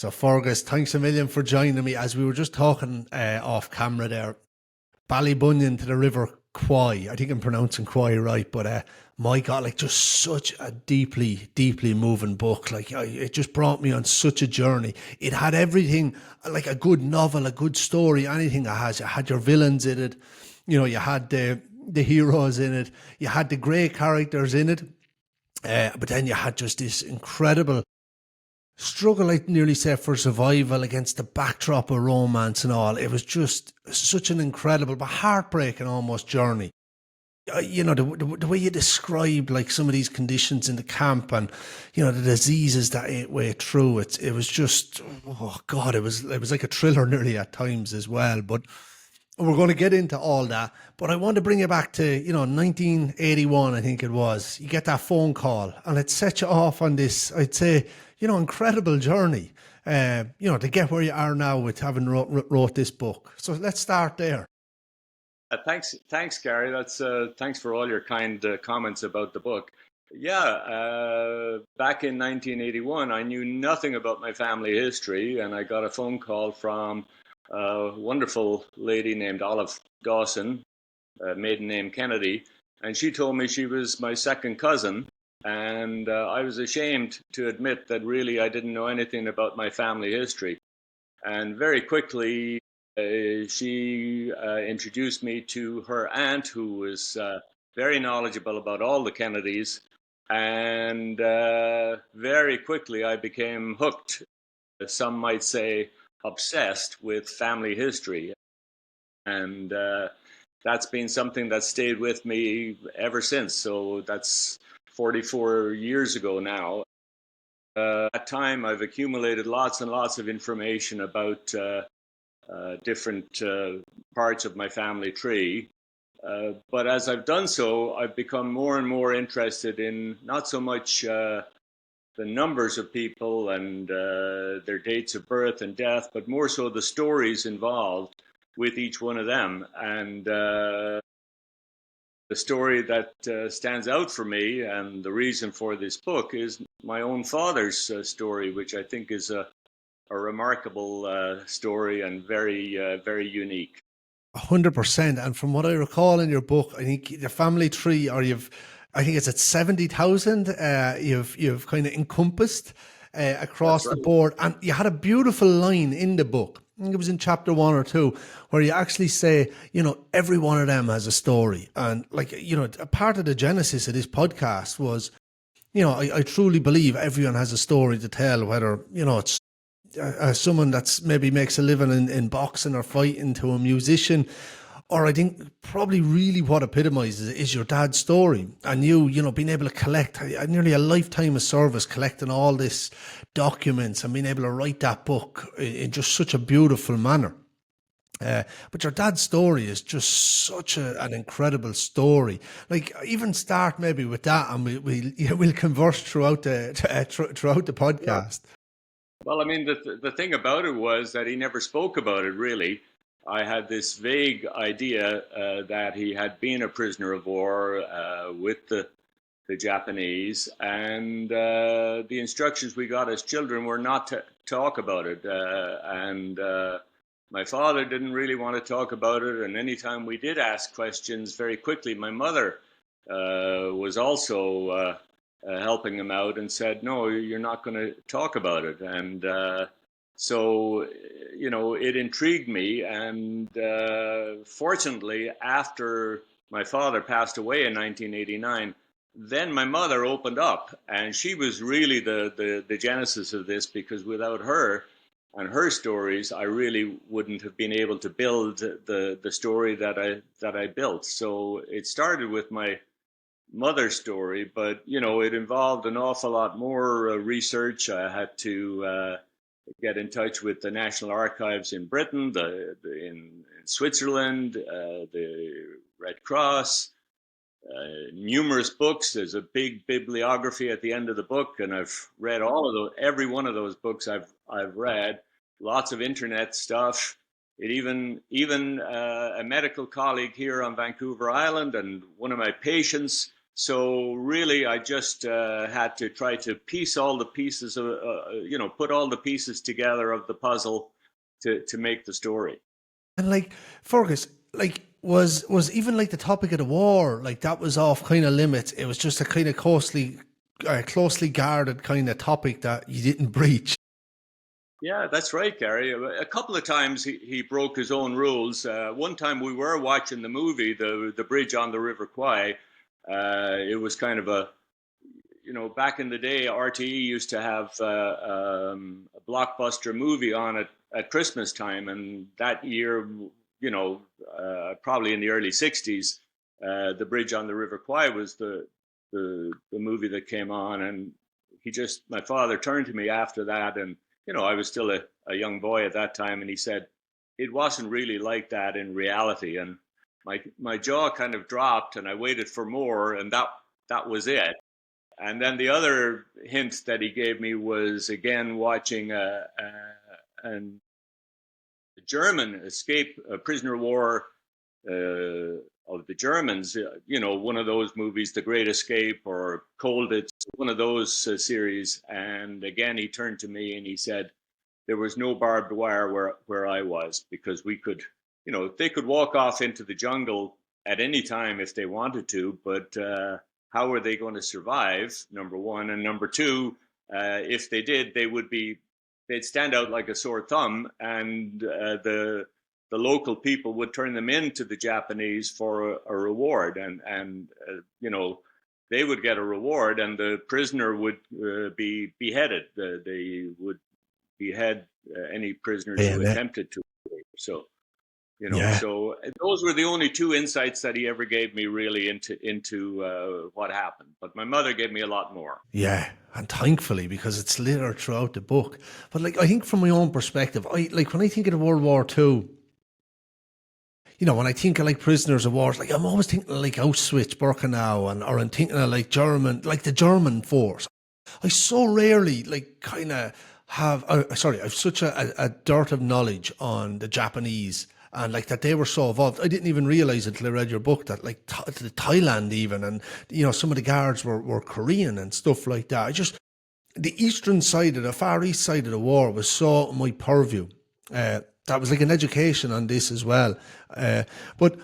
So Fergus, thanks a million for joining me. As we were just talking off camera there, Ballybunion to the River Kwai. I think I'm pronouncing Kwai right, but my God, like just such a deeply, deeply moving book. Like it just brought me on such a journey. It had everything, like a good novel, a good story, anything it has. You had your villains in it, you had the heroes in it, you had the great characters in it, but then you had just this incredible struggle, I'd nearly say, for survival against the backdrop of romance and all. It was just such an incredible but heartbreaking almost journey. The way you described like some of these conditions in the camp and the diseases that ate way through it was just, oh God, it was like a thriller nearly at times as well. But we're going to get into all that, but I want to bring you back to 1981. I think it was. You get that phone call and it set you off on this, I'd say, incredible journey, to get where you are now with having wrote this book. So let's start there. Thanks, Gary. That's thanks for all your kind comments about the book. Yeah, back in 1981, I knew nothing about my family history, and I got a phone call from a wonderful lady named Olive Dawson, maiden name Kennedy, and she told me she was my second cousin. And I was ashamed to admit that really I didn't know anything about my family history. And very quickly, she introduced me to her aunt, who was very knowledgeable about all the Kennedys. And very quickly, I became hooked, some might say obsessed with family history. And that's been something that stayed with me ever since. So that's 44 years ago now. At that time, I've accumulated lots and lots of information about different parts of my family tree. But as I've done so, I've become more and more interested in not so much the numbers of people and their dates of birth and death, but more so the stories involved with each one of them. And the story that stands out for me and the reason for this book is my own father's story, which I think is a remarkable story and very unique. 100%. And from what I recall in your book, I think the family tree, I think it's at 70,000. You've kind of encompassed across the board, and you had a beautiful line in the book. I think it was in chapter 1 or 2, where you actually say, every one of them has a story. And a part of the genesis of this podcast was, I truly believe everyone has a story to tell, whether, it's someone that's maybe makes a living in boxing or fighting, to a musician, or I think probably really what epitomizes it is your dad's story. And you being able to collect nearly a lifetime of service, collecting all this documents and being able to write that book in just such a beautiful manner. But your dad's story is just such an incredible story. Like, even start maybe with that, and we'll converse throughout the podcast. Yeah. Well, I mean, the thing about it was that he never spoke about it, really. I had this vague idea that he had been a prisoner of war with the Japanese, and the instructions we got as children were not to talk about it. And my father didn't really want to talk about it, and anytime we did ask questions, very quickly, my mother was also helping him out and said, no, you're not going to talk about it. And so, it intrigued me. And fortunately, after my father passed away in 1989, then my mother opened up, and she was really the genesis of this, because without her and her stories, I really wouldn't have been able to build the story that I built. So it started with my mother's story, but it involved an awful lot more research. I had to get in touch with the National Archives in Britain, in Switzerland, the Red Cross, numerous books. There's a big bibliography at the end of the book, and I've read all of those. Every one of those books I've read. Lots of internet stuff. It even a medical colleague here on Vancouver Island and one of my patients So really, I just had to try to piece all the pieces of, put all the pieces together of the puzzle to make the story. And like Fergus, like was even like the topic of the war, like that was off kind of limits. It was just a kind of closely guarded kind of topic that you didn't breach. Yeah, that's right, Gary. A couple of times he broke his own rules. One time we were watching the movie, the Bridge on the River Kwai. It was kind of back in the day, RTE used to have a blockbuster movie on it at Christmas time, and that year, probably in the early '60s, the Bridge on the River Kwai was the movie that came on, and my father turned to me after that, and I was still a young boy at that time, and he said it wasn't really like that in reality, and my jaw kind of dropped, and I waited for more, and that was it. And then the other hint that he gave me was again watching a German escape, a prisoner of war of the Germans. One of those movies, The Great Escape or Cold. It's one of those series. And again, he turned to me and he said, there was no barbed wire where I was, because we could, they could walk off into the jungle at any time if they wanted to, but how were they going to survive, number one? And number two, if they did, they'd stand out like a sore thumb, and the local people would turn them into the Japanese for a reward, and they would get a reward, and the prisoner would be beheaded. They would behead any prisoners who attempted to escape. So. So those were the only two insights that he ever gave me, really, into what happened. But my mother gave me a lot more. Yeah, and thankfully, because it's littered throughout the book. But like, I think from my own perspective, when I think of the World War II, when I think of like prisoners of war, like I'm always thinking of like Auschwitz, Birkenau, or I'm thinking of like the German force. I so rarely I've such a dearth of knowledge on the Japanese. And like that they were so evolved. I didn't even realize until I read your book that like Thailand even, and some of the guards were Korean and stuff like that. The eastern side of the far east side of the war was so my purview. That was like an education on this as well. But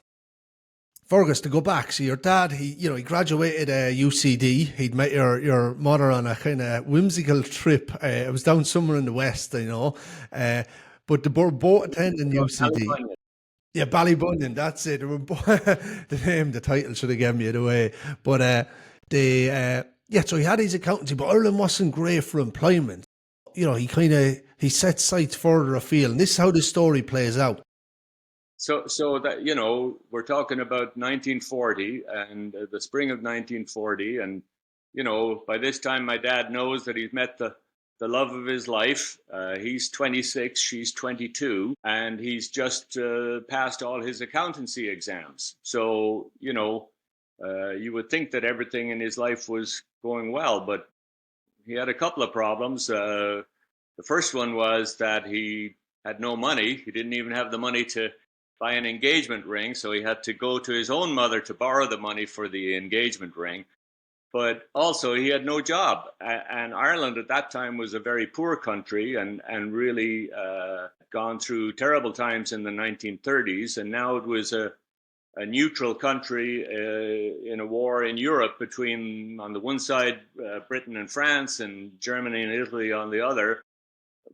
Fergus, to go back, so your dad, he graduated UCD. He'd met your mother on a kind of whimsical trip. It was down somewhere in the west, but they were both attending UCD. Yeah, Ballybunion, that's it. The title should have given me it away. But so he had his accountancy, but Ireland wasn't great for employment. He set sights further afield. And this is how the story plays out. So that, we're talking about 1940 and the spring of 1940. And, by this time, my dad knows that he's met the love of his life. He's 26, she's 22, and he's just passed all his accountancy exams. So, you would think that everything in his life was going well, but he had a couple of problems. The first one was that he had no money. He didn't even have the money to buy an engagement ring, so he had to go to his own mother to borrow the money for the engagement ring. But also he had no job, and Ireland at that time was a very poor country and really gone through terrible times in the 1930s. And now it was a neutral country in a war in Europe between, on the one side, Britain and France, and Germany and Italy on the other.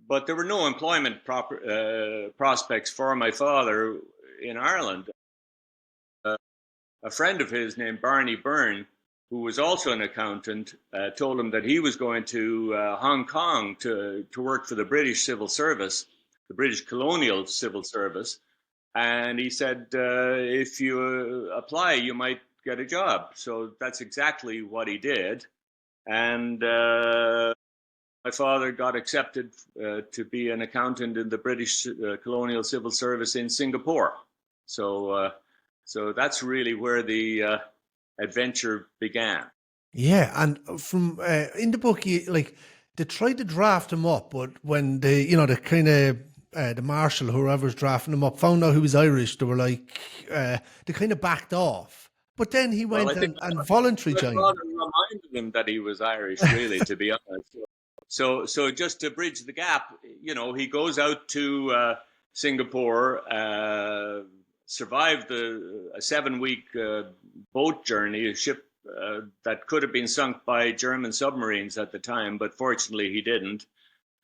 But there were no employment prospects for my father in Ireland. A friend of his named Barney Byrne, who was also an accountant, told him that he was going to Hong Kong to work for the British Civil Service, the British Colonial Civil Service. And he said, if you apply, you might get a job. So that's exactly what he did. And my father got accepted to be an accountant in the British Colonial Civil Service in Singapore. So that's really where the adventure began. Yeah, and from in the book, they tried to draft him up, but when the marshal, whoever's drafting him up, found out he was Irish, they were like, they kind of backed off. But then he Well, I went think and voluntary my joined. father reminded him that he was Irish, really, to be honest. So just to bridge the gap, he goes out to Singapore, survived a 7-week boat journey, a ship that could have been sunk by German submarines at the time, but fortunately he didn't,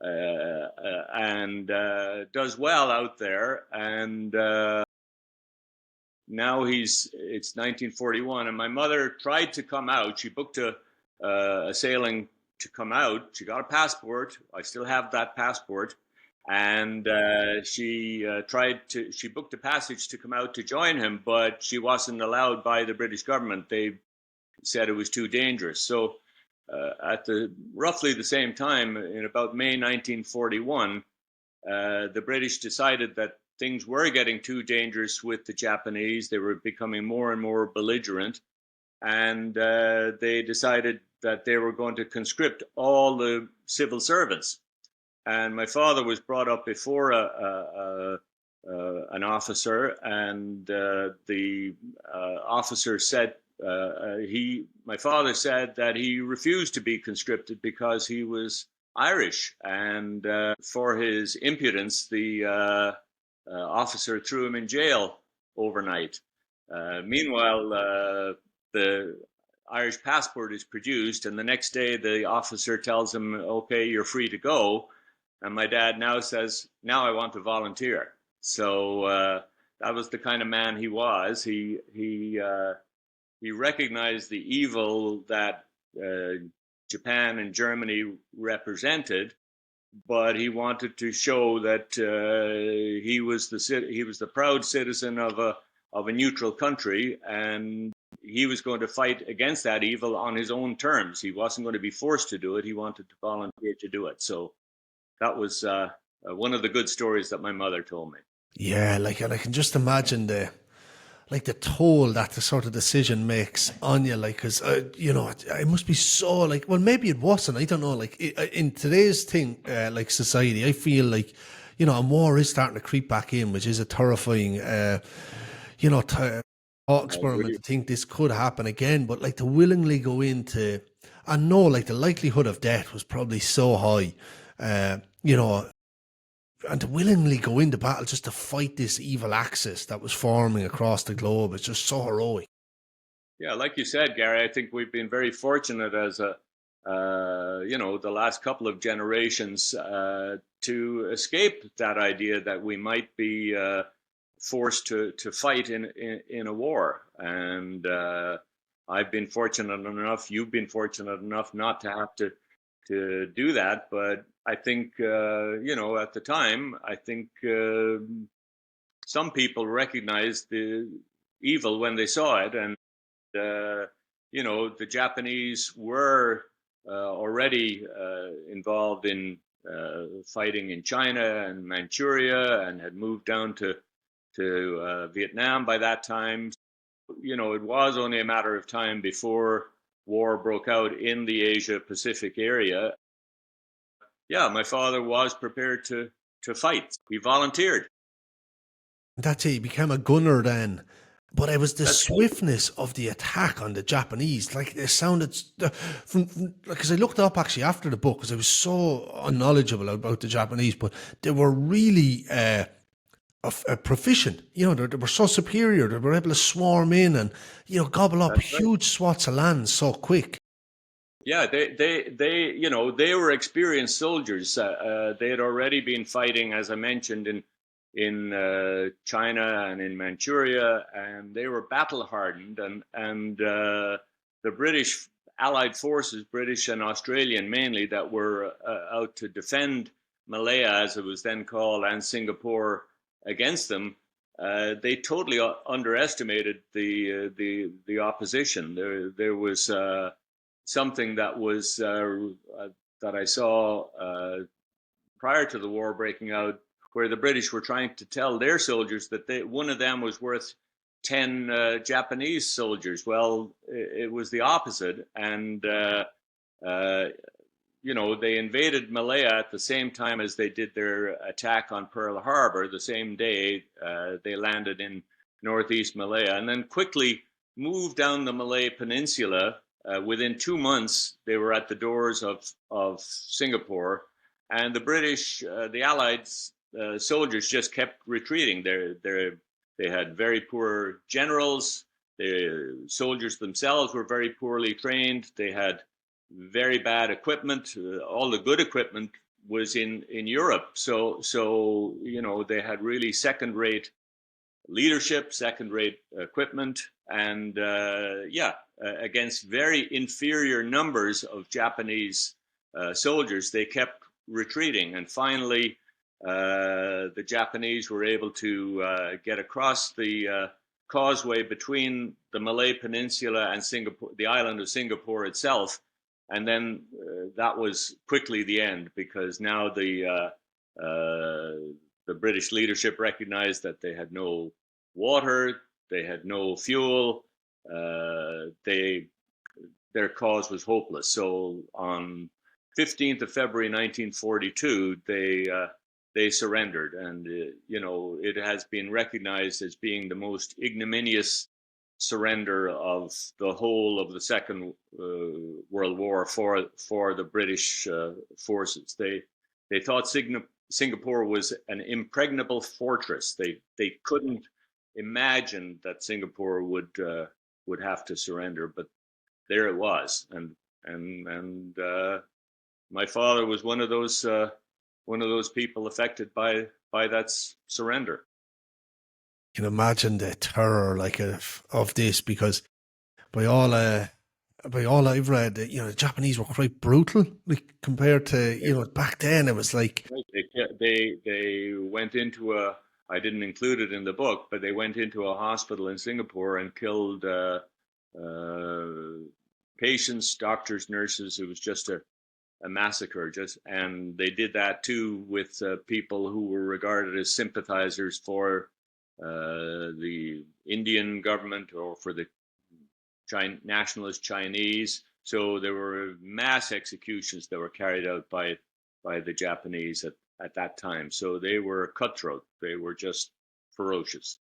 and does well out there. And now it's 1941, and my mother tried to come out. She booked a sailing to come out. She got a passport. I still have that passport. And she booked a passage to come out to join him, but she wasn't allowed by the British government. They said it was too dangerous. So at roughly the same time, in about May 1941, the British decided that things were getting too dangerous with the Japanese. They were becoming more and more belligerent. And they decided that they were going to conscript all the civil servants. And my father was brought up before an officer, and the officer said my father said that he refused to be conscripted because he was Irish, and for his impudence, the officer threw him in jail overnight. Meanwhile, the Irish passport is produced, and the next day the officer tells him, "Okay, you're free to go." And my dad now says, "Now I want to volunteer." So that was the kind of man he was. He recognized the evil that Japan and Germany represented, but he wanted to show that he was the proud citizen of a neutral country, and he was going to fight against that evil on his own terms. He wasn't going to be forced to do it. He wanted to volunteer to do it. So that was one of the good stories that my mother told me. Yeah, and I can just imagine the toll that the sort of decision makes on you, because it must be so, well, maybe it wasn't, I don't know, in today's society, I feel like, a war is starting to creep back in, which is a terrifying thought experiment to think this could happen again. But to willingly go into, and know the likelihood of death was probably so high, and to willingly go into battle just to fight this evil axis that was forming across the globe, it's just so heroic. Yeah, like you said, Gary, I think we've been very fortunate as the last couple of generations to escape that idea that we might be forced to fight in a war. And I've been fortunate enough, you've been fortunate enough not to have to do that. But I think, at the time, I think some people recognized the evil when they saw it. And, the Japanese were already involved in fighting in China and Manchuria, and had moved down to Vietnam by that time. It was only a matter of time before war broke out in the Asia Pacific area. Yeah, my father was prepared to fight. He volunteered. That's it. He became a gunner then. But it was the That's swiftness of the attack on the Japanese. It sounded because I looked up actually after the book, because I was so unknowledgeable about the Japanese, but they were really proficient. They were so superior. They were able to swarm in and gobble up huge swaths of land so quick. Yeah, they were experienced soldiers. They had already been fighting, as I mentioned, in China and in Manchuria, and they were battle hardened. And the British Allied forces, British and Australian mainly, that were out to defend Malaya, as it was then called, and Singapore against them, they totally underestimated the opposition. There was something that was that I saw prior to the war breaking out, where the British were trying to tell their soldiers that one of them was worth 10 Japanese soldiers. Well, it was the opposite, and they invaded Malaya at the same time as they did their attack on Pearl Harbor. The same day, they landed in northeast Malaya, and then quickly moved down the Malay Peninsula. Within 2 months, they were at the doors of Singapore, and the British, the Allied soldiers just kept retreating. They had very poor generals. The soldiers themselves were very poorly trained. They had very bad equipment. All the good equipment was in Europe. So they had really second-rate leadership, second-rate equipment, and against very inferior numbers of Japanese soldiers, they kept retreating. And finally, the Japanese were able to get across the causeway between the Malay Peninsula and Singapore, the island of Singapore itself. And then that was quickly the end, because now the British leadership recognized that they had no water, they had no fuel, their cause was hopeless. So on 15th of February 1942, they surrendered, and it has been recognized as being the most ignominious surrender of the whole of the Second World War for the British forces. They thought Singapore was an impregnable fortress. They couldn't imagine that Singapore would have to surrender, but there it was. And my father was one of those people affected by that surrender. You can imagine the terror of this, because by all I've read, the Japanese were quite brutal, compared to back then. It was like they went into I didn't include it in the book, but they went into a hospital in Singapore and killed patients, doctors, nurses. It was just a massacre. And they did that too with people who were regarded as sympathizers for the Indian government or for the nationalist Chinese. So there were mass executions that were carried out by the Japanese at that time. So they were cutthroat. They were just ferocious.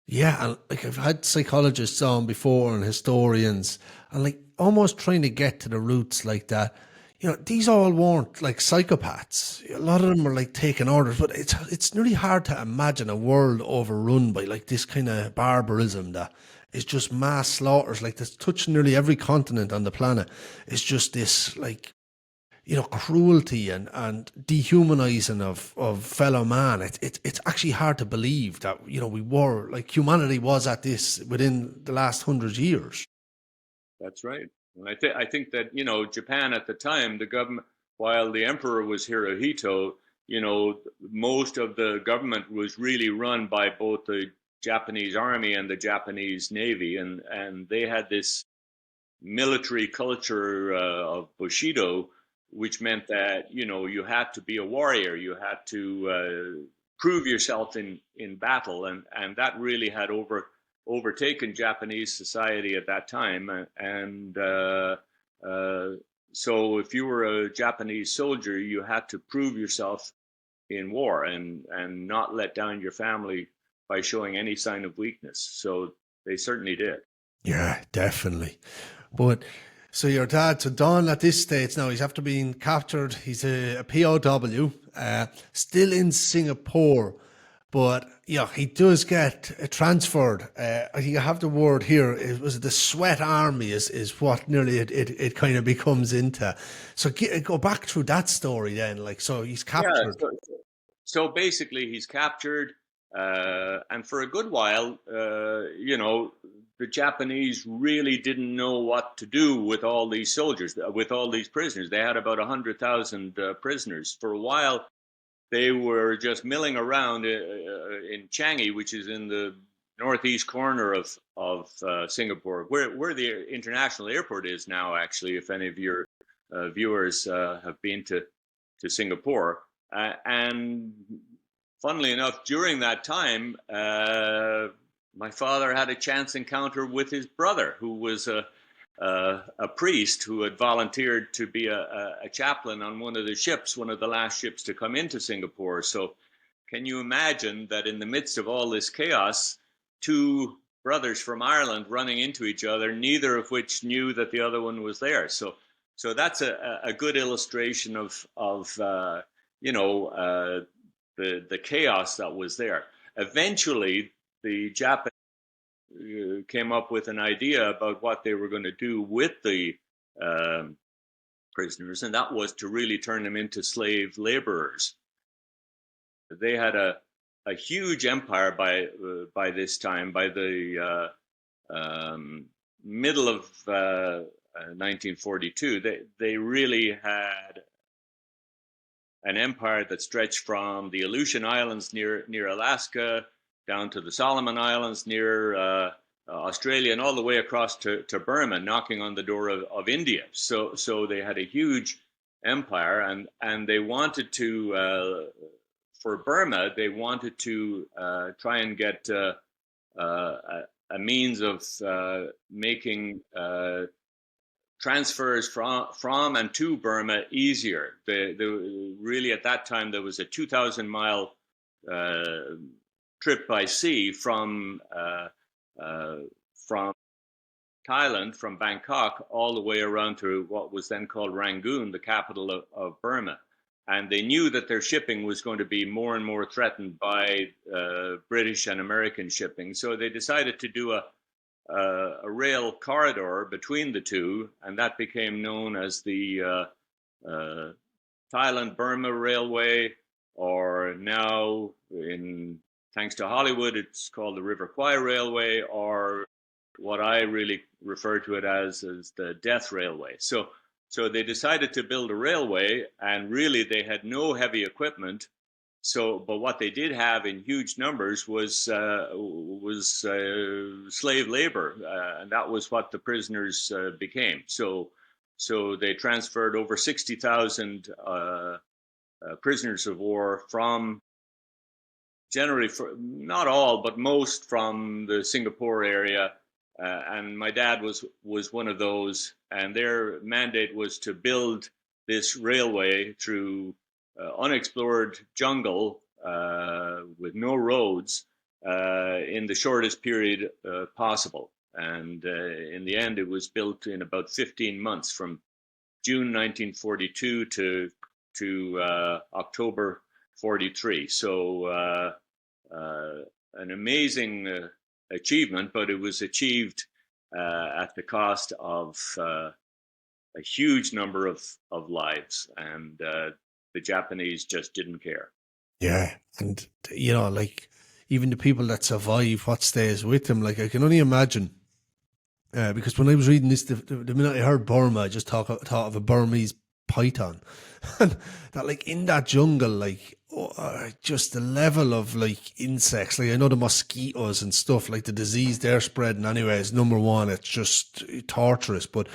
Yeah, and I've had psychologists on before and historians, and almost trying to get to the roots like that. These all weren't psychopaths. A lot of them were taking orders, but it's really hard to imagine a world overrun by this kind of barbarism that is just mass slaughters, that's touching nearly every continent on the planet. It's just this cruelty and dehumanizing of fellow man. It's actually hard to believe that we were humanity was at this within the last 100 years. That's right. And I think that Japan at the time, the government, while the emperor was Hirohito, most of the government was really run by both the Japanese army and the Japanese navy, and they had this military culture of Bushido, which meant that you had to be a warrior, you had to prove yourself in battle, and that really had overtaken Japanese society at that time. And so if you were a Japanese soldier, you had to prove yourself in war and not let down your family by showing any sign of weakness. So they certainly did. Yeah, definitely. But so your dad, so Don at this stage now, he's after being captured. He's a POW, still in Singapore. But he does get transferred. I think I have the word here. It was the Sweat Army is what nearly it kind of becomes into. So go back through that story then. So he's captured. Yeah, so basically he's captured, and for a good while, the Japanese really didn't know what to do with all these soldiers, with all these prisoners. They had about 100,000 prisoners. For a while, they were just milling around in Changi, which is in the northeast corner of Singapore, where the international airport is now, actually, if any of your viewers have been to Singapore. And funnily enough, during that time, my father had a chance encounter with his brother, who was a priest who had volunteered to be a chaplain on one of the last ships to come into Singapore. So can you imagine that in the midst of all this chaos, two brothers from Ireland running into each other, neither of which knew that the other one was there. So that's a good illustration of the chaos that was there. Eventually, the Japanese came up with an idea about what they were going to do with the prisoners, and that was to really turn them into slave laborers. They had a huge empire by this time. By the middle of 1942, they really had an empire that stretched from the Aleutian Islands near Alaska down to the Solomon Islands near Australia, and all the way across to Burma, knocking on the door of India. So they had a huge empire, and they wanted to, for Burma, they wanted to try and get a means of making transfers from and to Burma easier. Really, at that time, there was a 2,000-mile trip by sea from Thailand, from Bangkok, all the way around to what was then called Rangoon, the capital of Burma. And they knew that their shipping was going to be more and more threatened by British and American shipping. So they decided to do a rail corridor between the two, and that became known as the Thailand-Burma Railway, or now, thanks to Hollywood, it's called the River Kwai Railway, or what I really refer to it as the Death Railway. So they decided to build a railway, and really they had no heavy equipment. But what they did have in huge numbers was slave labor, and that was what the prisoners became. So they transferred over 60,000 prisoners of war from, generally, not all, but most, from the Singapore area. And my dad was one of those, and their mandate was to build this railway through unexplored jungle with no roads in the shortest period possible. And in the end, it was built in about 15 months, from June 1942 to October 43. So an amazing achievement, but it was achieved at the cost of a huge number of lives, and the Japanese just didn't care. Yeah, and like, even the people that survive, what stays with them, like, I can only imagine. Because when I was reading this, the minute I heard Burma, I just thought of a Burmese python, and that, like, in that jungle, like, just the level of, like, insects, like, I know the mosquitoes and stuff, like, the disease they're spreading anyway is number one. It's just torturous, but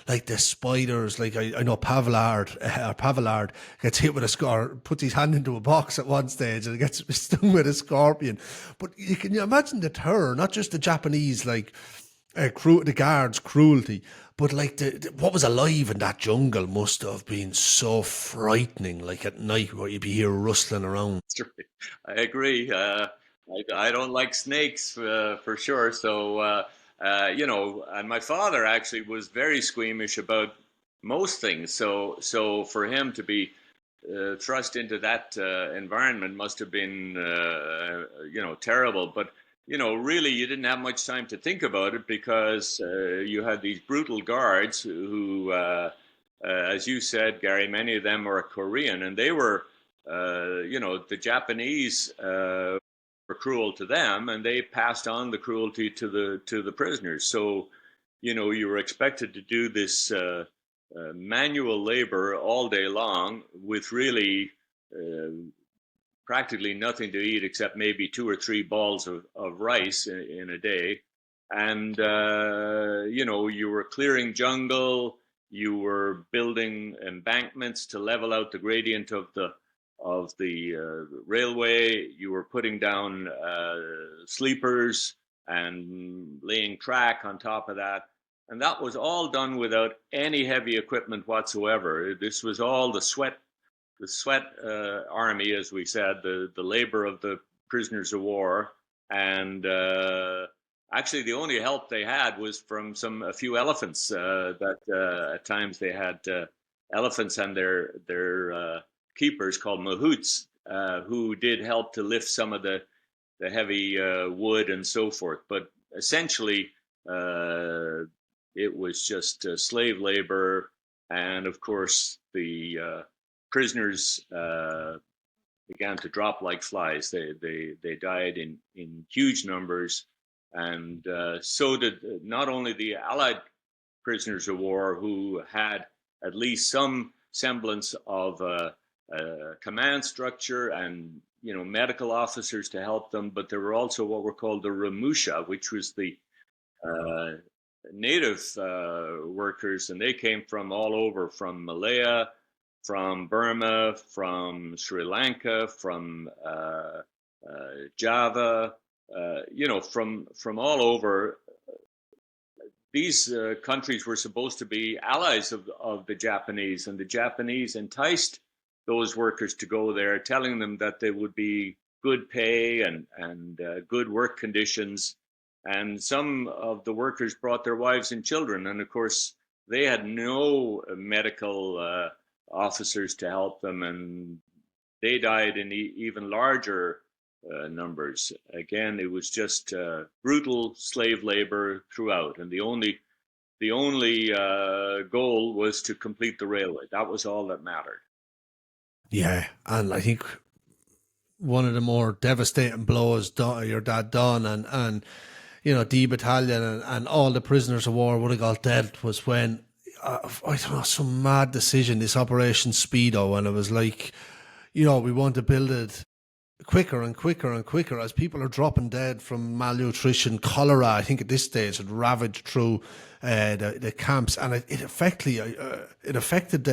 like the spiders, like, I know Pavillard gets hit with a scar, puts his hand into a box at one stage and gets stung with a scorpion. But can you imagine the terror, not just the Japanese, like, the guards' cruelty, but like what was alive in that jungle must have been so frightening. Like at night, where you'd be here rustling around. I agree. I don't like snakes for sure. So and my father actually was very squeamish about most things. So for him to be thrust into that environment must have been terrible. But really, you didn't have much time to think about it, because you had these brutal guards who, as you said, Gary, many of them were Korean, and they were, the Japanese were cruel to them, and they passed on the cruelty to the prisoners. So, you were expected to do this manual labor all day long with really practically nothing to eat except maybe 2 or 3 balls of rice in a day. And, you were clearing jungle, you were building embankments to level out the gradient of the railway, you were putting down sleepers and laying track on top of that. And that was all done without any heavy equipment whatsoever. This was all the sweat army, as we said, the labor of the prisoners of war, and actually, the only help they had was from a few elephants. That at times they had elephants and their keepers called mahouts, who did help to lift some of the heavy wood and so forth. But essentially, it was just slave labor, and of course the prisoners began to drop like flies. They died in huge numbers, and so did not only the Allied prisoners of war who had at least some semblance of a command structure and medical officers to help them, but there were also what were called the Ramusha, which was the uh, native workers, and they came from all over, from Malaya, from Burma, from Sri Lanka, from Java, from all over. These countries were supposed to be allies of the Japanese, and the Japanese enticed those workers to go there, telling them that there would be good pay and good work conditions. And some of the workers brought their wives and children, and of course they had no medical officers to help them, and they died in even larger numbers. Again, it was just brutal slave labor throughout, and the only goal was to complete the railway. That was all that mattered. Yeah, and I think one of the more devastating blows your dad done, and D Battalion and all the prisoners of war would have got dead was when I don't know, some mad decision, this Operation Speedo, and it was like, we want to build it quicker and quicker and quicker as people are dropping dead from malnutrition. Cholera, I think at this stage, had ravaged through the camps, and it affected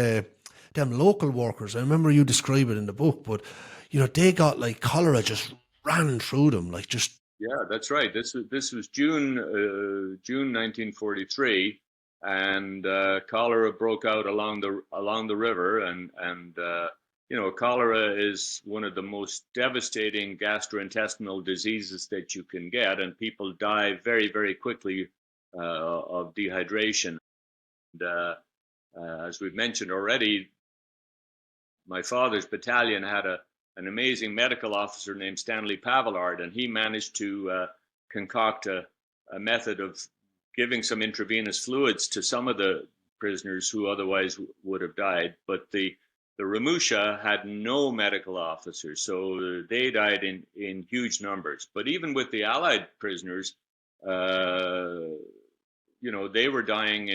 them local workers. I remember you describe it in the book, but they got like cholera just ran through them, like just. Yeah, that's right. This was June 1943, and cholera broke out along the river, and cholera is one of the most devastating gastrointestinal diseases that you can get, and people die very, very quickly of dehydration. And as we've mentioned already, my father's battalion had an amazing medical officer named Stanley Pavillard, and he managed to concoct a method of giving some intravenous fluids to some of the prisoners who otherwise would have died. But the Ramusha had no medical officers, so they died in huge numbers. But even with the Allied prisoners, they were dying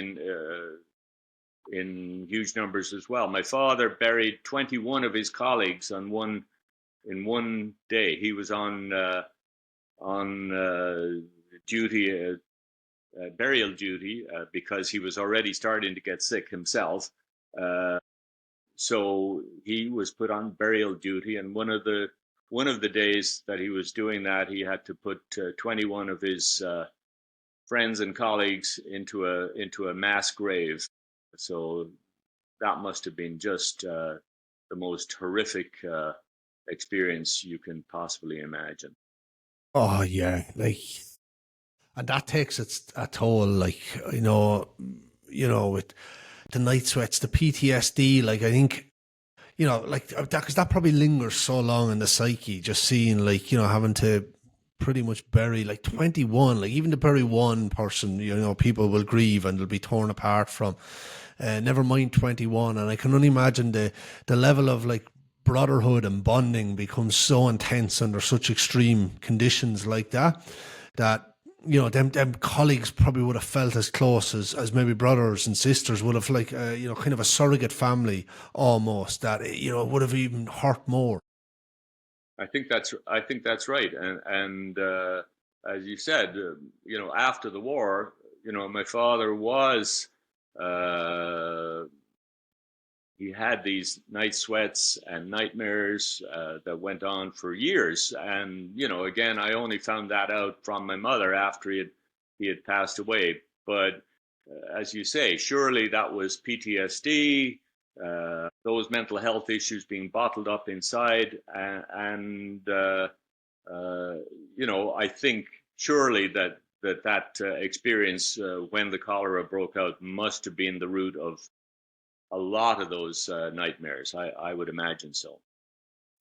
in huge numbers as well. My father buried 21 of his colleagues in one day. He was on duty, burial duty, because he was already starting to get sick himself. So he was put on burial duty, and one of the days that he was doing that, he had to put 21 of his friends and colleagues into a mass grave. So that must have been just the most horrific experience you can possibly imagine. Oh yeah, and that takes a toll. Like with the night sweats, the PTSD. Like I think like that, because that probably lingers so long in the psyche. Just seeing having to pretty much bury like 21, like even to bury one person, people will grieve and they'll be torn apart from. Never mind 21, and I can only imagine the level of like brotherhood and bonding becomes so intense under such extreme conditions like that them colleagues probably would have felt as close as maybe brothers and sisters would have, like kind of a surrogate family almost, that would have even hurt more. I think that's right, and as you said, after the war, my father was. He had these night sweats and nightmares that went on for years, and again, I only found that out from my mother after he had passed away. But as you say, surely that was PTSD, those mental health issues being bottled up inside, and I think surely that that experience when the cholera broke out must have been the root of a lot of those nightmares. I would imagine so.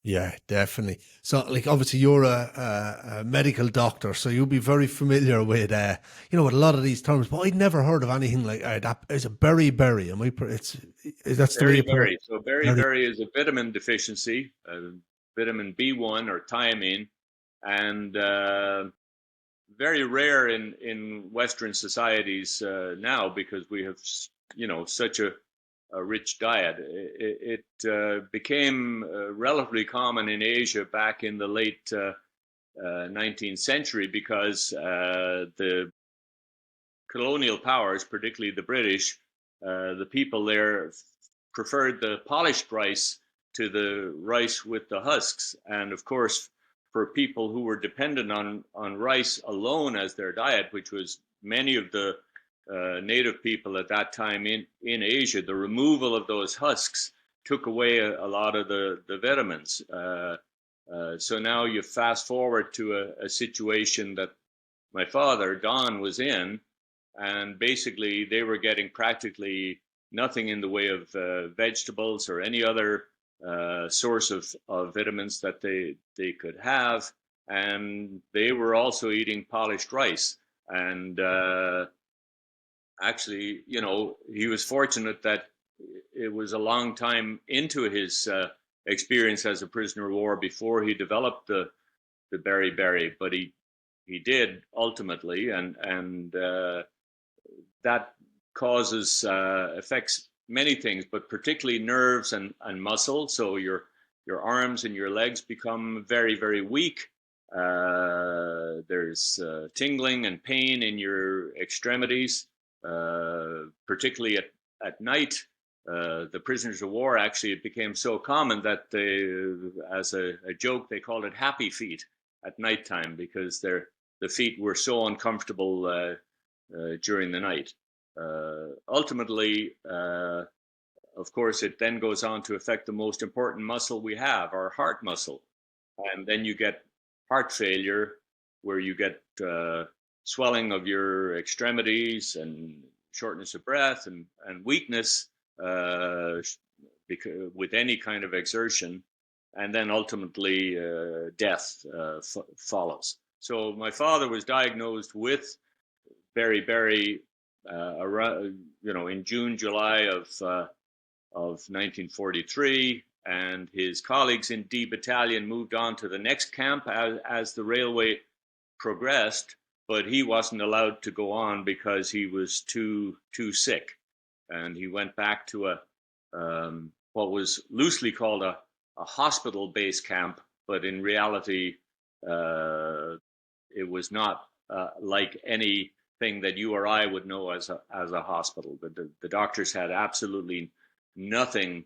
Yeah, definitely. So, like, obviously, you're a medical doctor, so you'll be very familiar with, with a lot of these terms. But I'd never heard of anything like that. Is a berry? Am I? That's the way you pronounce Berry. So berry? berry is a vitamin deficiency, vitamin B1 or thiamine, and very rare in Western societies now because we have, such a rich diet. It became relatively common in Asia back in the late 19th century because the colonial powers, particularly the British, the people there preferred the polished rice to the rice with the husks. And of course, for people who were dependent on rice alone as their diet, which was many of the native people at that time in Asia, the removal of those husks took away a lot of the vitamins. So now you fast forward to a situation that my father, Don, was in, and basically they were getting practically nothing in the way of vegetables or any other source of vitamins that they could have. And they were also eating polished rice. And actually, he was fortunate that it was a long time into his experience as a prisoner of war before he developed the berry, but he did ultimately, and that causes affects many things, but particularly nerves and muscle. So your arms and your legs become very, very weak. There's tingling and pain in your extremities, particularly at night. The prisoners of war, actually, it became so common that as a joke, they called it happy feet at nighttime because the feet were so uncomfortable during the night. Ultimately, of course, it then goes on to affect the most important muscle we have, our heart muscle. And then you get heart failure, where you get swelling of your extremities and shortness of breath and weakness with any kind of exertion. And then ultimately death follows. So my father was diagnosed with beriberi around, in June, July of 1943, and his colleagues in D Battalion moved on to the next camp as the railway progressed, but he wasn't allowed to go on because he was too sick, and he went back to what was loosely called a hospital base camp, but in reality it was not like anything that you or I would know as a hospital. The doctors had absolutely nothing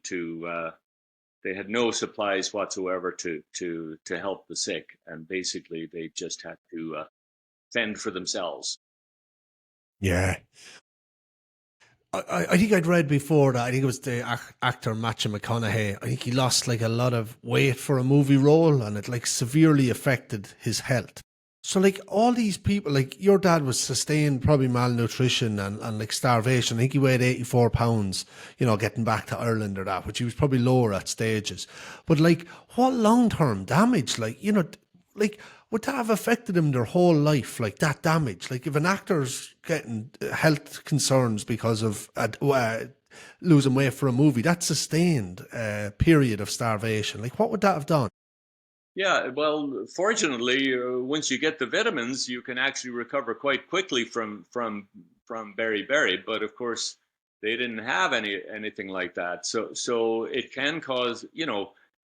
they had no supplies whatsoever to help the sick, and basically they just had to fend for themselves. Yeah. I think I'd read before that, I think it was the actor Matthew McConaughey, I think he lost like a lot of weight for a movie role and it like severely affected his health. So like all these people, like your dad was sustained probably malnutrition and like starvation. I think he weighed 84 pounds, getting back to Ireland or that, which he was probably lower at stages. But like what long-term damage, like would that have affected him their whole life, like that damage? Like if an actor's getting health concerns because of losing weight for a movie, that sustained period of starvation, like what would that have done? Yeah, well, fortunately, once you get the vitamins, you can actually recover quite quickly from beriberi. But of course, they didn't have anything like that. So it can cause,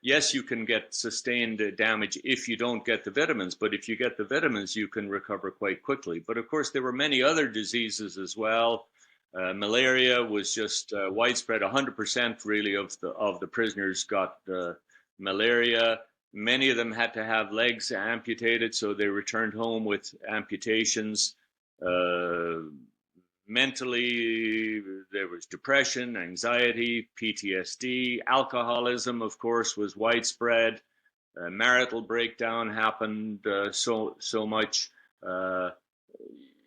yes, you can get sustained damage if you don't get the vitamins. But if you get the vitamins, you can recover quite quickly. But of course, there were many other diseases as well. Malaria was just widespread. 100% really of the prisoners got malaria. Many of them had to have legs amputated, so they returned home with amputations. Mentally, there was depression, anxiety, PTSD. Alcoholism, of course, was widespread. Marital breakdown happened so much.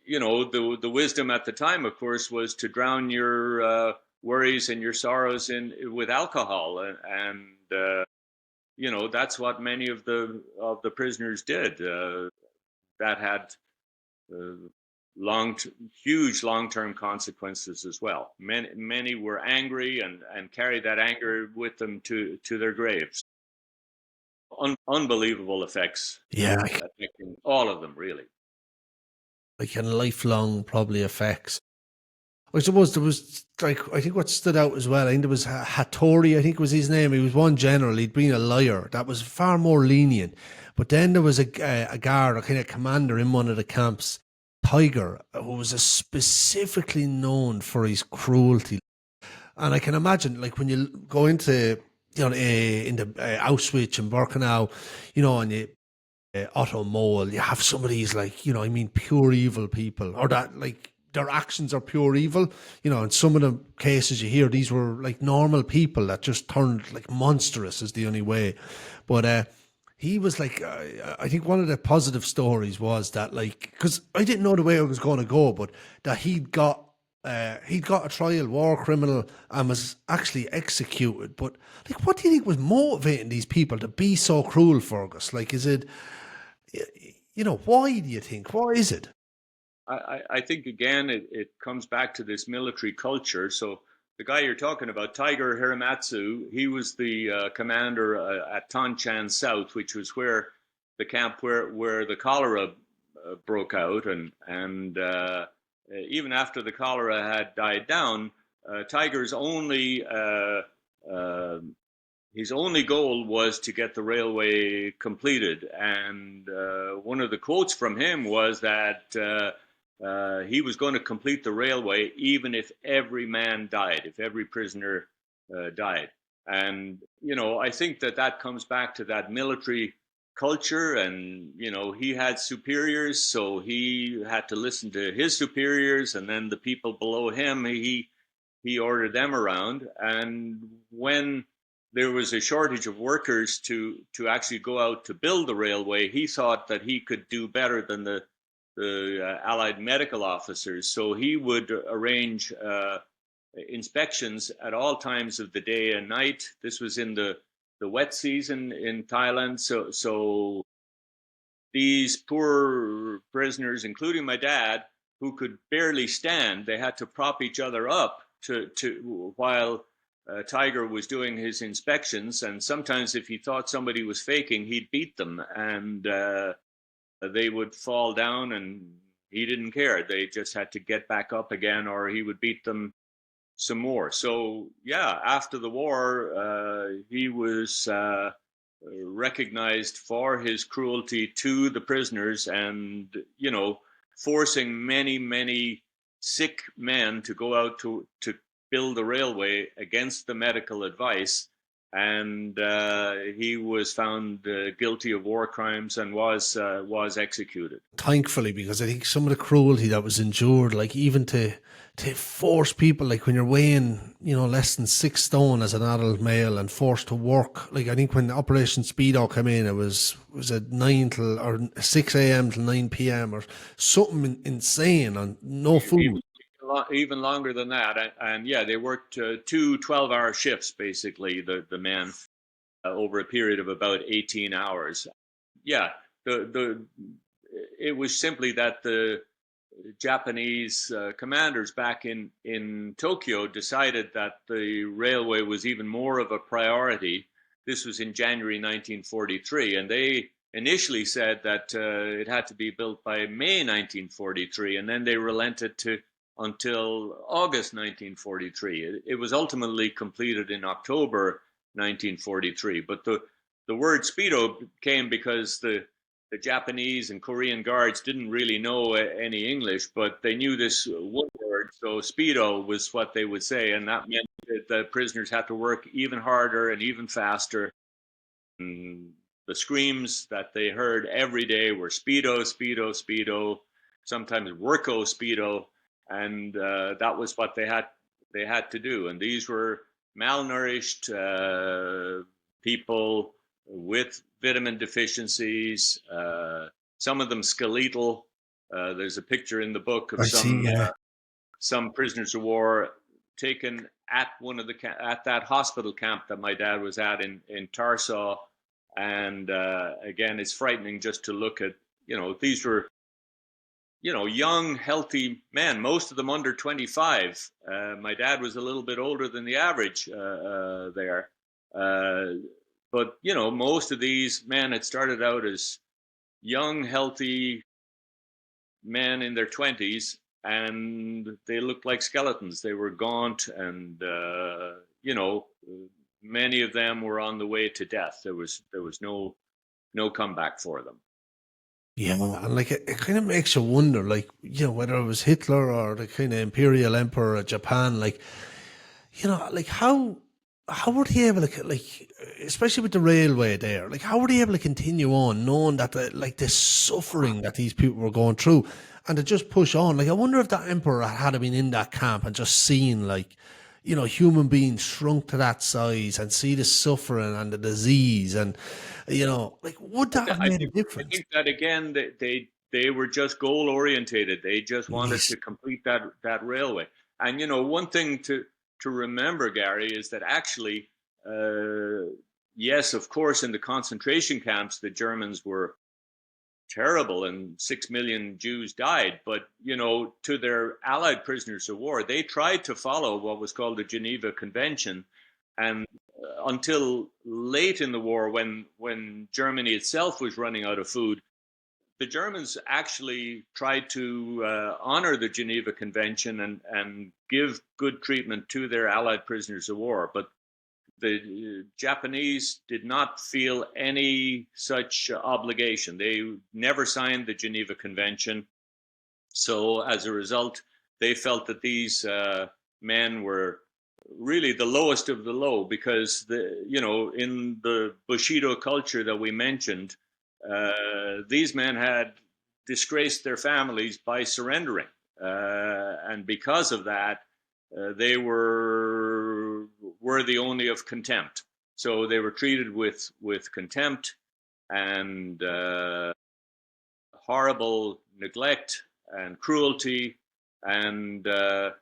the wisdom at the time, of course, was to drown your worries and your sorrows with alcohol, and that's what many of the prisoners did. That had uh, long, huge long-term consequences as well. Many were angry and carried that anger with them to their graves. Unbelievable effects. Yeah, Affecting all of them, really. like in lifelong probably effects. I suppose there was like I think what stood out as well. I think there was Hattori. I think was his name. He was one general. He'd been a liar. That was far more lenient. But then there was a guard, a kind of commander in one of the camps, Tiger, who was specifically known for his cruelty. And I can imagine, like when you go into in the Auschwitz and Birkenau, and you Otto Mole, you have some of these like, I mean, pure evil people, or that like their actions are pure evil. In some of the cases you hear, these were like normal people that just turned like monstrous is the only way. But he was like, I think one of the positive stories was that like, because I didn't know the way it was going to go, but that he'd got a trial, war criminal, and was actually executed. But like, what do you think was motivating these people to be so cruel, Fergus? Like, is it, why do you think? Why is it? I think again it comes back to this military culture. So the guy you're talking about, Tiger Hiramatsu, he was the commander at Tonchan South, which was where the camp where the cholera broke out, and even after the cholera had died down, Tiger's his only goal was to get the railway completed. And one of the quotes from him was that he was going to complete the railway even if every man died, if every prisoner died. And, I think that comes back to that military culture. And, he had superiors, so he had to listen to his superiors. And then the people below him, he ordered them around. And when there was a shortage of workers to actually go out to build the railway, he thought that he could do better than the Allied medical officers. So he would arrange inspections at all times of the day and night. This was in the wet season in Thailand. So these poor prisoners, including my dad, who could barely stand, they had to prop each other up to while Tiger was doing his inspections. And sometimes if he thought somebody was faking, he'd beat them, and they would fall down, and he didn't care. They just had to get back up again, or he would beat them some more. So yeah, after the war, he was recognized for his cruelty to the prisoners, and forcing many sick men to go out to build the railway against the medical advice. And he was found guilty of war crimes and was executed. Thankfully, because I think some of the cruelty that was endured, like even to force people, like when you're weighing, less than 6 stone as an adult male and forced to work, like I think when Operation Speedo came in, it was at 9 till or 6 a.m. till 9 p.m. or something insane on no food. Even longer than that. And yeah, they worked 2 12-hour shifts, basically, the men, over a period of about 18 hours. Yeah, it was simply that the Japanese commanders back in Tokyo decided that the railway was even more of a priority. This was in January 1943, and they initially said that it had to be built by May 1943, and then they relented until August 1943. It was ultimately completed in October 1943. But the word Speedo came because the Japanese and Korean guards didn't really know any English, but they knew this one word. So Speedo was what they would say, and that meant that the prisoners had to work even harder and even faster. And the screams that they heard every day were Speedo, Speedo, Speedo, sometimes Worko Speedo. And that was what they had to do. And these were malnourished people with vitamin deficiencies, some of them skeletal, There's a picture in the book of I see. Yeah. some prisoners of war taken at at that hospital camp that my dad was at in Tarsaw, and again, it's frightening just to look at. These were young, healthy men, most of them under 25. My dad was a little bit older than the average there. But, most of these men had started out as young, healthy men in their 20s, and they looked like skeletons. They were gaunt, and, many of them were on the way to death. There was no comeback for them. Yeah, and like it kind of makes you wonder, like, whether it was Hitler or the kind of imperial emperor of Japan, like, like how were they able to, like, especially with the railway there, like, how were they able to continue on knowing that the suffering that these people were going through, and to just push on? Like, I wonder if that emperor had been in that camp and just seen, like, human beings shrunk to that size and see the suffering and the disease, and like, would that have made a I difference? think that again, they were just goal orientated. They just wanted Yes. to complete that railway. And one thing to remember, Gary, is that actually, yes, of course, in the concentration camps, the Germans were terrible, and 6 million Jews died. But to their Allied prisoners of war, they tried to follow what was called the Geneva Convention, and until late in the war, when Germany itself was running out of food, the Germans actually tried to honor the Geneva Convention and give good treatment to their Allied prisoners of war. But the Japanese did not feel any such obligation. They never signed the Geneva Convention. So as a result, they felt that these men were really the lowest of the low, because in the Bushido culture that we mentioned, these men had disgraced their families by surrendering, and because of that, they were worthy only of contempt. So they were treated with contempt and horrible neglect and cruelty, and the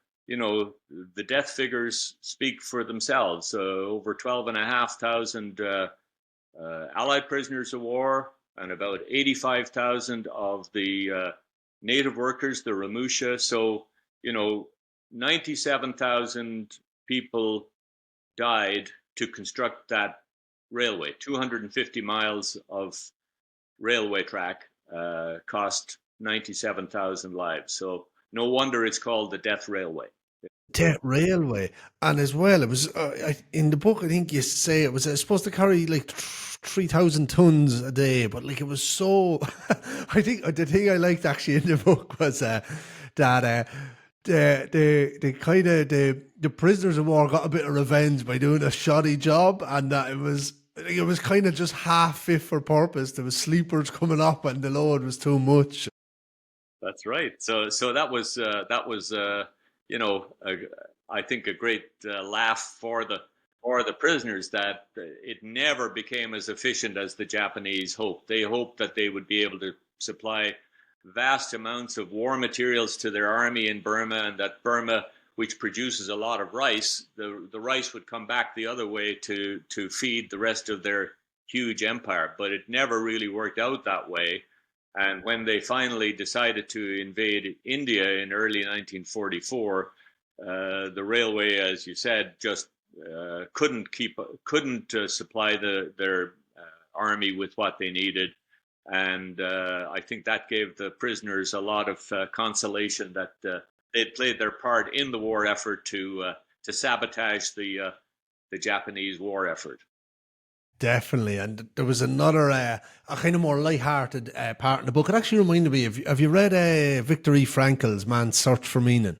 death figures speak for themselves. Over 12,500 Allied prisoners of war, and about 85,000 of the native workers, the Ramusha. So 97,000 people died to construct that railway. 250 miles of railway track cost 97,000 lives. So no wonder it's called the Death Railway. Death Railway. And as well, it was in the book, I think you say it was supposed to carry like 3,000 tons a day, but like it was so. I think the thing I liked actually in the book was that the kind of the prisoners of war got a bit of revenge by doing a shoddy job, and that it was kind of just half fit for purpose. There was sleepers coming up, and the load was too much. That's right. So that was I think a great laugh for the prisoners, that it never became as efficient as the Japanese hoped. They hoped that they would be able to supply vast amounts of war materials to their army in Burma, and that Burma, which produces a lot of rice, the rice would come back the other way to feed the rest of their huge empire. But it never really worked out that way. And when they finally decided to invade India in early 1944, the railway, as you said, just couldn't supply their army with what they needed. And I think that gave the prisoners a lot of consolation that they'd played their part in the war effort to sabotage the Japanese war effort. Definitely, and there was another a kind of more light-hearted part in the book. It actually reminded me of. Have you read Viktor E. Frankl's Man's Search for Meaning?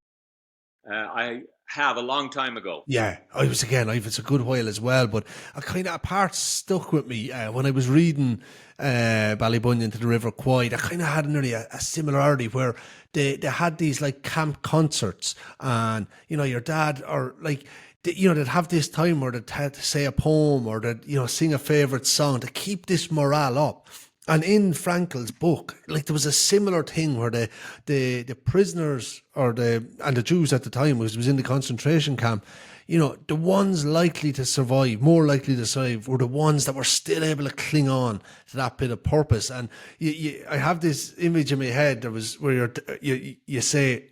I have, a long time ago. Yeah, it's a good while as well, but a part stuck with me when I was reading Ballybunion to the River Kwai. That kind of had nearly a similarity, where they had these like camp concerts, and your dad, or like, they'd have this time where they'd have to say a poem, or they'd sing a favorite song to keep this morale up. And in Frankel's book, like there was a similar thing where the prisoners and the Jews at the time was in the concentration camp, you know, the ones likely to survive, more likely to survive, were the ones that were still able to cling on to that bit of purpose. And I have this image in my head. There was where you say,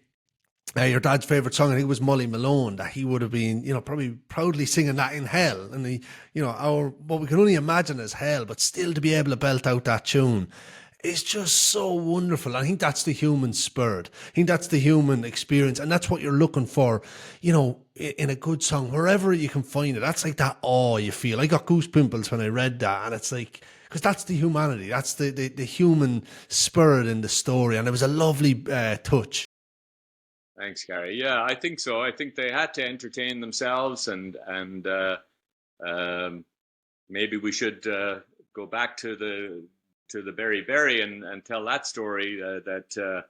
your dad's favourite song, I think it was Molly Malone, that he would have been, you know, probably proudly singing that in hell. And you know, what we can only imagine is hell, but still to be able to belt out that tune is just so wonderful. I think that's the human spirit. I think that's the human experience. And that's what you're looking for, you know, in a good song, wherever you can find it. That's like that awe you feel. I got goose pimples when I read that. And it's like, because that's the humanity. That's the human spirit in the story. And it was a lovely touch. Thanks, Gary. Yeah, I think so. I think they had to entertain themselves, and maybe we should go back to the Berry and tell that story that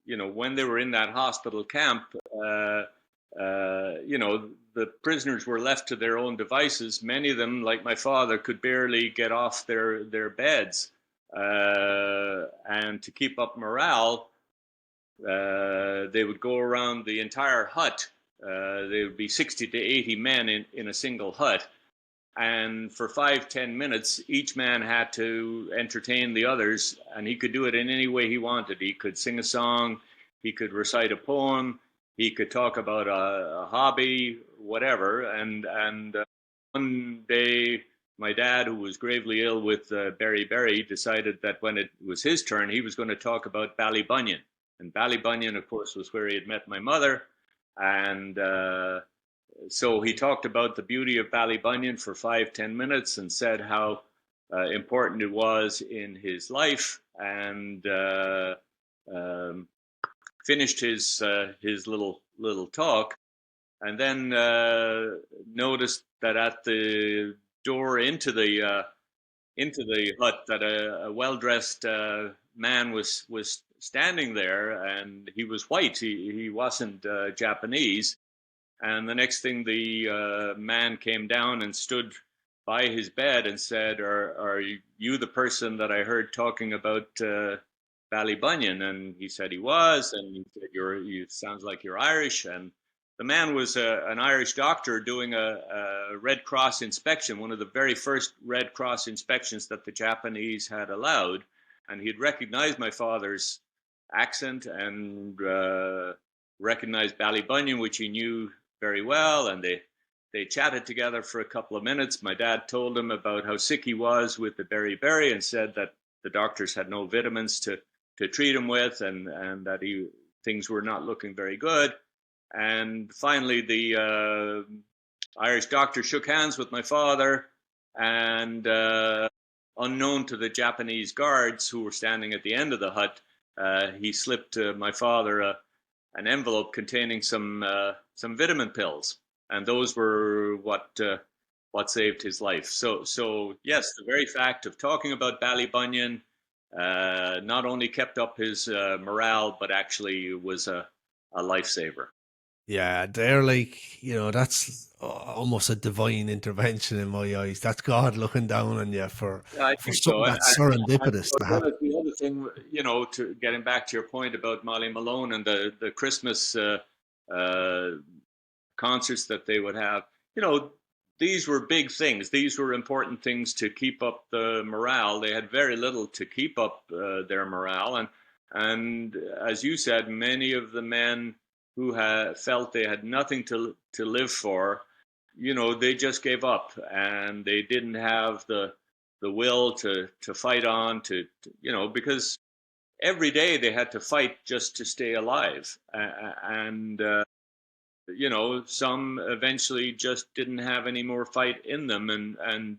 you know, when they were in that hospital camp, you know, the prisoners were left to their own devices. Many of them, like my father, could barely get off their beds, and to keep up morale, they would go around the entire hut. There would be 60 to 80 men in a single hut. And for 5-10 minutes, each man had to entertain the others, and he could do it in any way he wanted. He could sing a song, he could recite a poem, he could talk about a hobby, whatever. And one day, my dad, who was gravely ill with beriberi, decided that when it was his turn, he was going to talk about Ballybunion. And Ballybunion, of course, was where he had met my mother. And so he talked about the beauty of Ballybunion for 5-10 minutes and said how important it was in his life, and finished his little talk, and then noticed that at the door into the hut that a well-dressed man was standing there, and he was white. He wasn't Japanese. And the next thing, the man came down and stood by his bed and said, "Are you the person that I heard talking about Ballybunion?" And he said he was, and he said, "You sounds like you're Irish." And the man was an Irish doctor doing a Red Cross inspection, one of the very first Red Cross inspections that the Japanese had allowed. And he'd recognized my father's accent and recognized Ballybunion, which he knew very well. And they chatted together for a couple of minutes. My dad told him about how sick he was with the beriberi and said that the doctors had no vitamins to treat him with, and that things were not looking very good. And finally, the Irish doctor shook hands with my father, and unknown to the Japanese guards who were standing at the end of the hut, he slipped my father an envelope containing some vitamin pills, and those were what saved his life. So yes, the very fact of talking about Ballybunion not only kept up his morale, but actually was a lifesaver. Yeah, they're like, you know, that's almost a divine intervention in my eyes. That's God looking down on you for something so. That's serendipitous to happen. The other thing, you know, to getting back to your point about Molly Malone and the Christmas concerts that they would have, you know, these were big things. These were important things to keep up the morale. They had very little to keep up their morale, and as you said, many of the men who felt they had nothing to live for, you know, they just gave up, and they didn't have the will to fight on, to you know, because every day they had to fight just to stay alive, and you know, some eventually just didn't have any more fight in them, and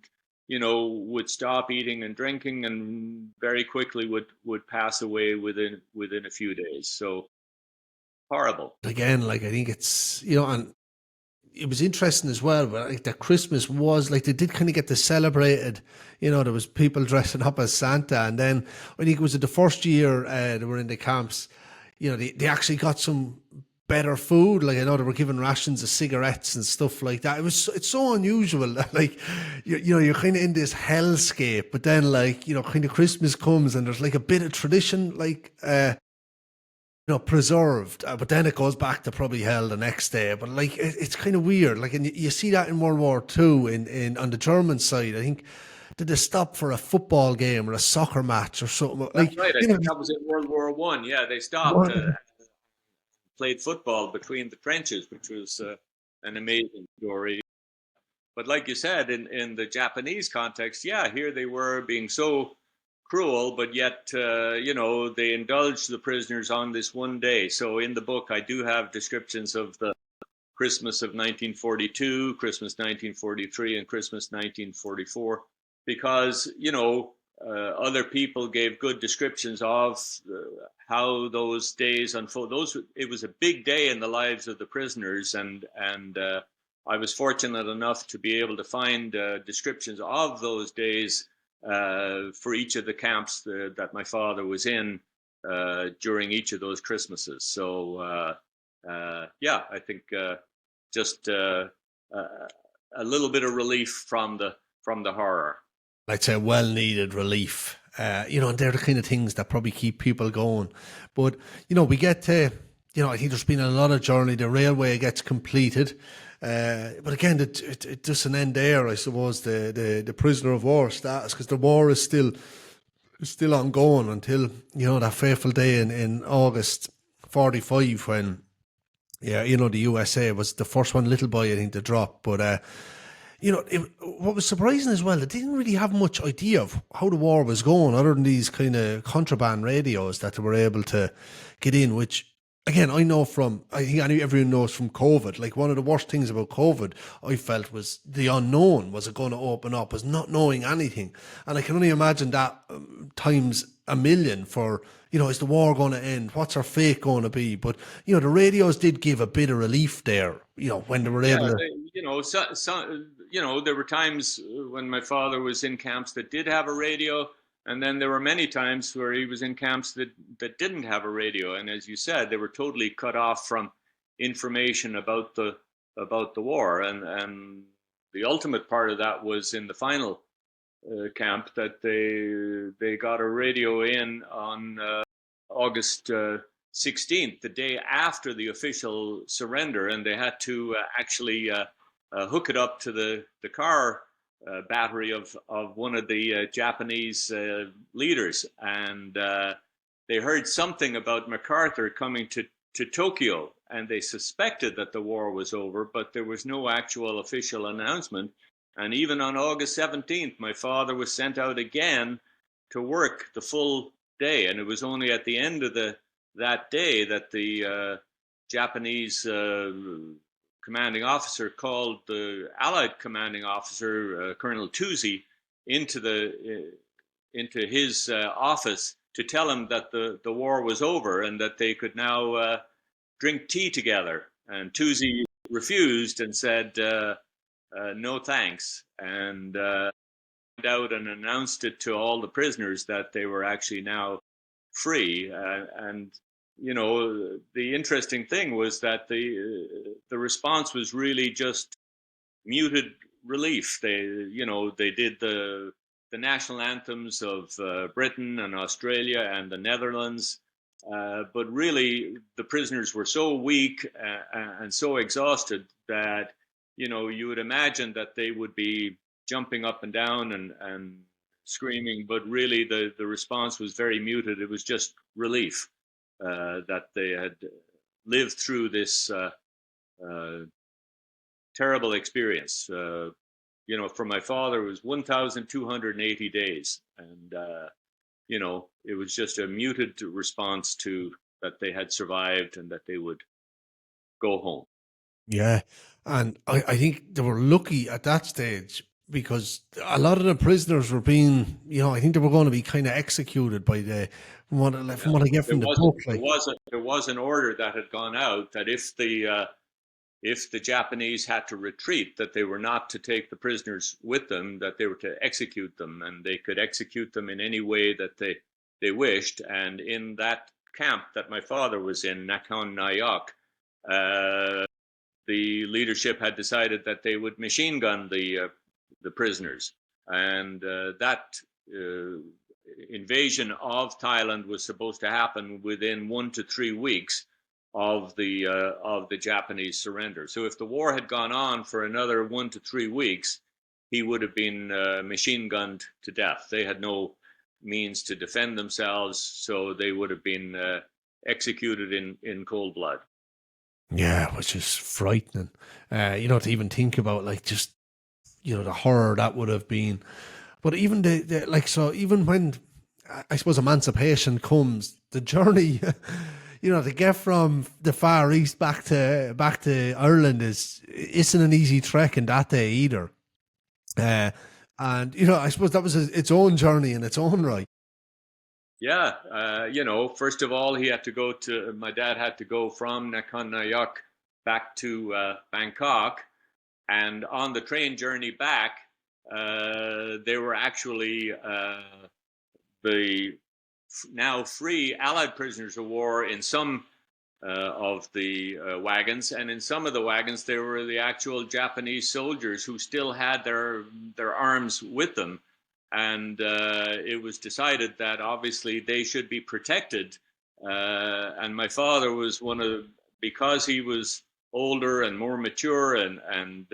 you know, would stop eating and drinking, and very quickly would pass away within a few days. So horrible. Again, like, I think it's, you know, and it was interesting as well, but like that Christmas was like, they did kind of get to celebrate it. You know, there was people dressing up as Santa, and then I think it was the first year they were in the camps, you know, they actually got some better food. Like I know they were given rations of cigarettes and stuff like that. It's so unusual. Like you're kind of in this hellscape, but then like kind of Christmas comes and there's like a bit of tradition, like preserved, but then it goes back to probably hell the next day. But like it's kind of weird. Like, and you see that in World War II in on the German side. I think did they stop for a football game or a soccer match or something? That's Like right. I think that was in World War One. Yeah, they stopped, played football between the trenches, which was an amazing story. But like you said, in the Japanese context, yeah, here they were being so cruel, but yet, they indulged the prisoners on this one day. So in the book, I do have descriptions of the Christmas of 1942, Christmas 1943, and Christmas 1944, because, other people gave good descriptions of how those days unfold. It was a big day in the lives of the prisoners, and I was fortunate enough to be able to find descriptions of those days for each of the camps that my father was in during each of those Christmases. So, I think just a little bit of relief from the horror. I'd say well needed relief. And they're the kind of things that probably keep people going. But, we get to, I think there's been a lot of journey. The railway gets completed. But again, it doesn't end there, I suppose, the prisoner of war status, because the war is still ongoing until, that fateful day in August 45 when, the USA was the first one, little boy, I think, to drop. But, what was surprising as well, they didn't really have much idea of how the war was going, other than these kind of contraband radios that they were able to get in, which, again, I think everyone knows from COVID, like one of the worst things about COVID, I felt, was the unknown. Was it going to open up? Was not knowing anything. And I can only imagine that times a million for, is the war going to end? What's our fate going to be? But, the radios did give a bit of relief there, when they were able to... There were times when my father was in camps that did have a radio, and then there were many times where he was in camps that didn't have a radio. And as you said, they were totally cut off from information about the war. And the ultimate part of that was in the final camp, that they got a radio in on August 16th, the day after the official surrender, and they had to actually hook it up to the car battery of one of the Japanese leaders, and they heard something about MacArthur coming to Tokyo, and they suspected that the war was over, but there was no actual official announcement. And even on August 17th, my father was sent out again to work the full day, and it was only at the end of that day that the Japanese commanding officer called the Allied commanding officer, Colonel Toozy, into his office to tell him that the war was over and that they could now drink tea together. And Toozy refused and said, no thanks, and went out and announced it to all the prisoners that they were actually now free. And the interesting thing was that the response was really just muted relief. They did the national anthems of Britain and Australia and the Netherlands, but really the prisoners were so weak and so exhausted that you would imagine that they would be jumping up and down and screaming, but really the response was very muted. It was just relief. That they had lived through this terrible experience. For my father, it was 1,280 days. And, it was just a muted response to that they had survived and that they would go home. Yeah. And I think they were lucky at that stage, because a lot of the prisoners were being, I think they were going to be kind of executed by from what I get from the book. There was an order that had gone out that if the Japanese had to retreat, that they were not to take the prisoners with them, that they were to execute them, and they could execute them in any way that they wished. And in that camp that my father was in, Nakhon Nayok, the leadership had decided that they would machine gun the prisoners, and that invasion of Thailand was supposed to happen within 1 to 3 weeks of the Japanese surrender. So if the war had gone on for another 1 to 3 weeks, he would have been machine gunned to death. They had no means to defend themselves, so they would have been executed in cold blood. Yeah, which is frightening. To even think about, like, just, the horror that would have been. But even so even when, I suppose, emancipation comes, the journey, to get from the Far East back to Ireland isn't an easy trek in that day either. And I suppose that was its own journey in its own right. Yeah, first of all, my dad had to go from Nakhon Nayok back to Bangkok, and on the train journey back, they were actually the now free Allied prisoners of war in some of the wagons, and in some of the wagons there were the actual Japanese soldiers who still had their arms with them. And it was decided that obviously they should be protected. And my father was because he was older and more mature and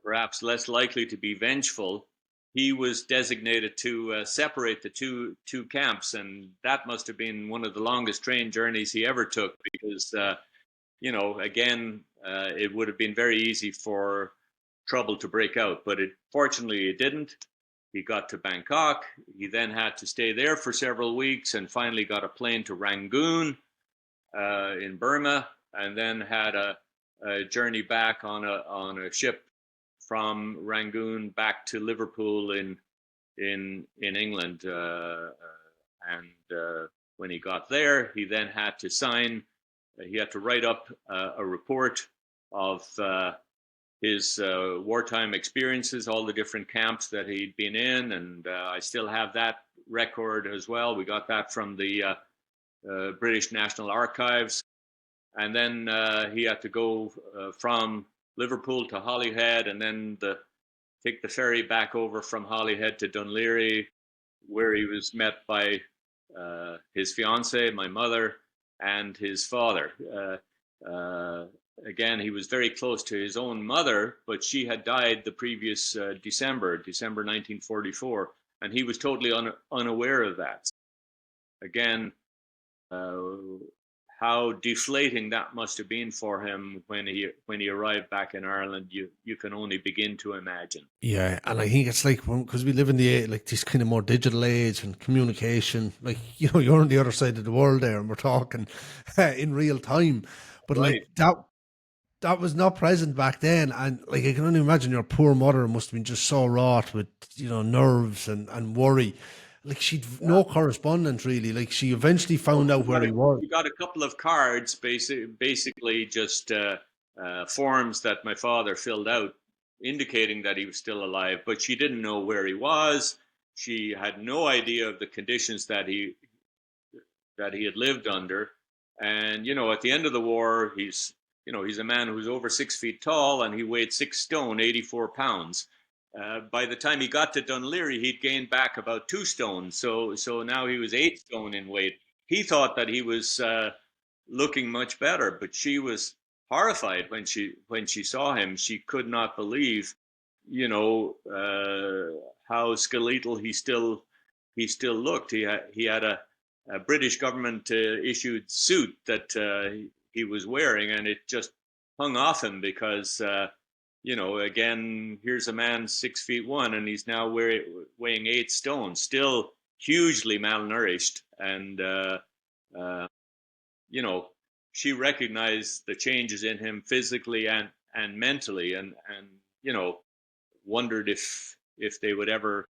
perhaps less likely to be vengeful, he was designated to separate the two camps. And that must have been one of the longest train journeys he ever took, because, again, it would have been very easy for trouble to break out. But fortunately, it didn't. He got to Bangkok. He then had to stay there for several weeks and finally got a plane to Rangoon in Burma, and then had a journey back on a ship from Rangoon back to Liverpool in England. And when he got there, he then had to write up a report of his wartime experiences, all the different camps that he'd been in, and I still have that record as well. We got that from the British National Archives. And then he had to go from Liverpool to Holyhead, and then take the ferry back over from Holyhead to Dunleary, where he was met by his fiancée, my mother, and his father. Again, he was very close to his own mother, but she had died the previous December 1944, and he was totally unaware of that. Again, how deflating that must have been for him when he arrived back in Ireland. You can only begin to imagine. Yeah, and I think it's like, because we live in this kind of more digital age and communication. Like, you're on the other side of the world there, and we're talking in real time. But right. Like that was not present back then, and like I can only imagine your poor mother must have been just so wrought with nerves and worry. Like, she'd no correspondence really. Like, she eventually found out where he was. We got a couple of cards, basically just forms that my father filled out, indicating that he was still alive, but she didn't know where he was. She had no idea of the conditions that he had lived under. And at the end of the war, he's a man who's over 6 feet tall, and he weighed 6 stone, 84 pounds. By the time he got to Dunleary, he'd gained back about 2 stone. So now he was 8 stone in weight. He thought that he was looking much better, but she was horrified when she saw him. She could not believe, how skeletal he still looked. He had a British government issued suit that he was wearing, and it just hung off him because. Again, here's a man 6'1", and he's now weighing 8 stone, still hugely malnourished. And, she recognized the changes in him physically and mentally, and wondered if they would ever,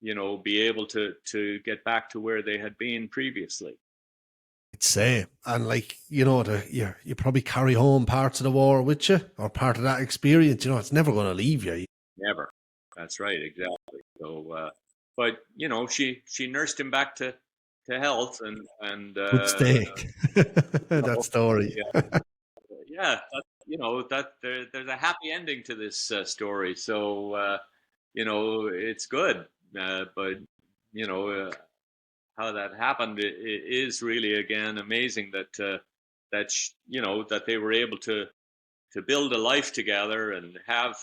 be able to get back to where they had been previously. I'd say, and like, you probably carry home parts of the war with you, or part of that experience. It's never going to leave you. Never. That's right, exactly. So, but she nursed him back to health, and Good steak. you That know, story. yeah, yeah, that, that there's a happy ending to this story. So it's good, but you know how that happened is really, again, amazing that that they were able to build a life together and have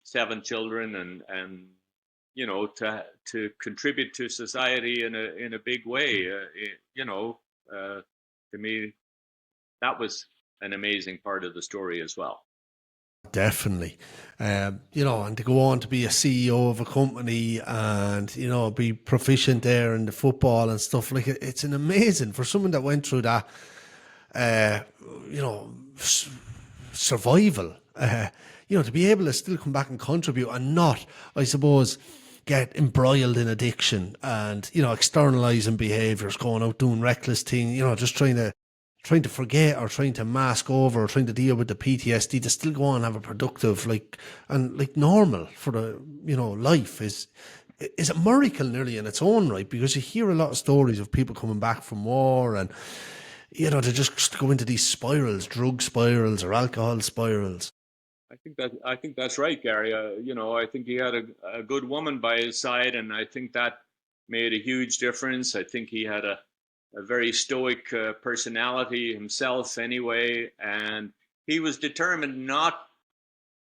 7 children, and to contribute to society in a big way. To me, that was an amazing part of the story as well. Definitely. And to go on to be a CEO of a company and, be proficient there in the football and stuff like it, it's an amazing for someone that went through that, uh, you know, s- survival, to be able to still come back and contribute and not, I suppose, get embroiled in addiction and, externalizing behaviors, going out doing reckless things, just trying to forget or trying to mask over or trying to deal with the PTSD to still go on and have a productive normal for the life is a miracle nearly in its own right, because you hear a lot of stories of people coming back from war and to just go into these spirals, drug spirals or alcohol spirals. I think that's right, Gary. I think he had a good woman by his side, and I think that made a huge difference. I think he had a very stoic personality himself, anyway, and he was determined not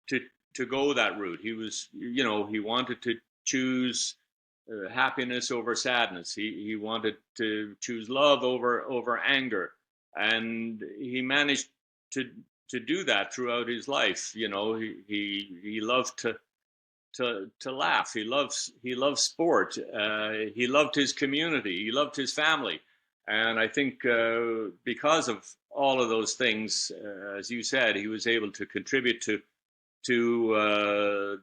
to to go that route. He wanted to choose happiness over sadness. He wanted to choose love over anger, and he managed to to do that throughout his life. He loved to laugh. He loves sport. He loved his community. He loved his family, and I think because of all of those things, as you said, he was able to contribute to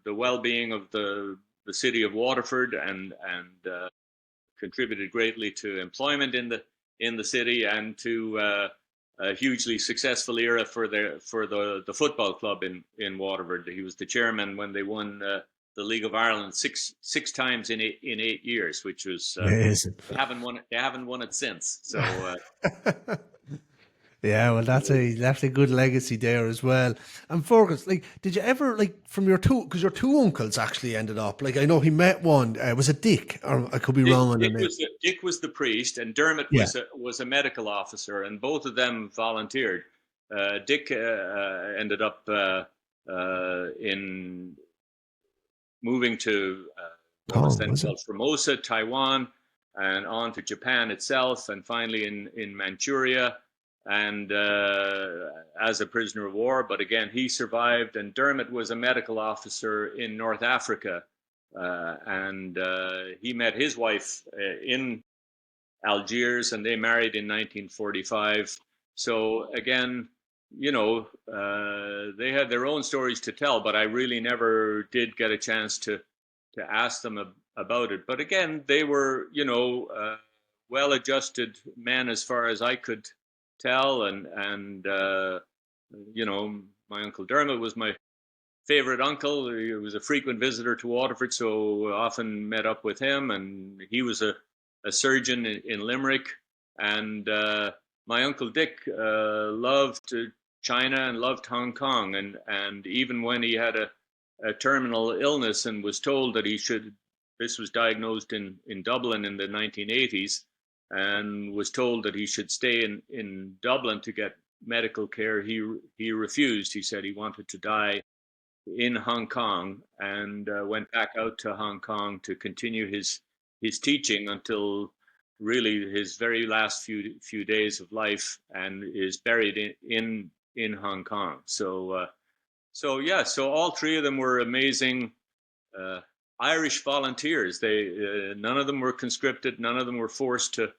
the well-being of the city of Waterford, and contributed greatly to employment in the city, and to a hugely successful era for the football club in Waterford. He was the chairman when they won the League of Ireland six times in 8 years, which was Amazing. they haven't won it since. So Yeah, well, that's a left a good legacy there as well. And Fergus, did you ever from your two, because your two uncles actually ended up, I know he met one. Was it Dick, or I could be Dick, wrong on the Dick name? was the, Dick was the priest, and Dermot Yeah, was a medical officer, and both of them volunteered. Dick ended up in moving to what was Tom, then was it? called Formosa, Taiwan, and on to Japan itself, and finally in Manchuria, and as a prisoner of war. But again, he survived. And Dermot was a medical officer in North Africa, and he met his wife in Algiers, and they married in 1945. So again, they had their own stories to tell, but I really never did get a chance to ask them about it. But again, they were, well-adjusted men as far as I could tell, and my Uncle Dermot was my favorite uncle. He was a frequent visitor to Waterford, so often met up with him. And he was a surgeon in Limerick. And my Uncle Dick loved China and loved Hong Kong. And even when he had a terminal illness and was told that this was diagnosed in Dublin in the 1980s, and was told that he should stay in Dublin to get medical care, he refused. He said he wanted to die in Hong Kong, and went back out to Hong Kong to continue his teaching until really his very last few days of life, and is buried in Hong Kong. So all three of them were amazing uh, Irish volunteers. They none of them were conscripted, none of them were forced to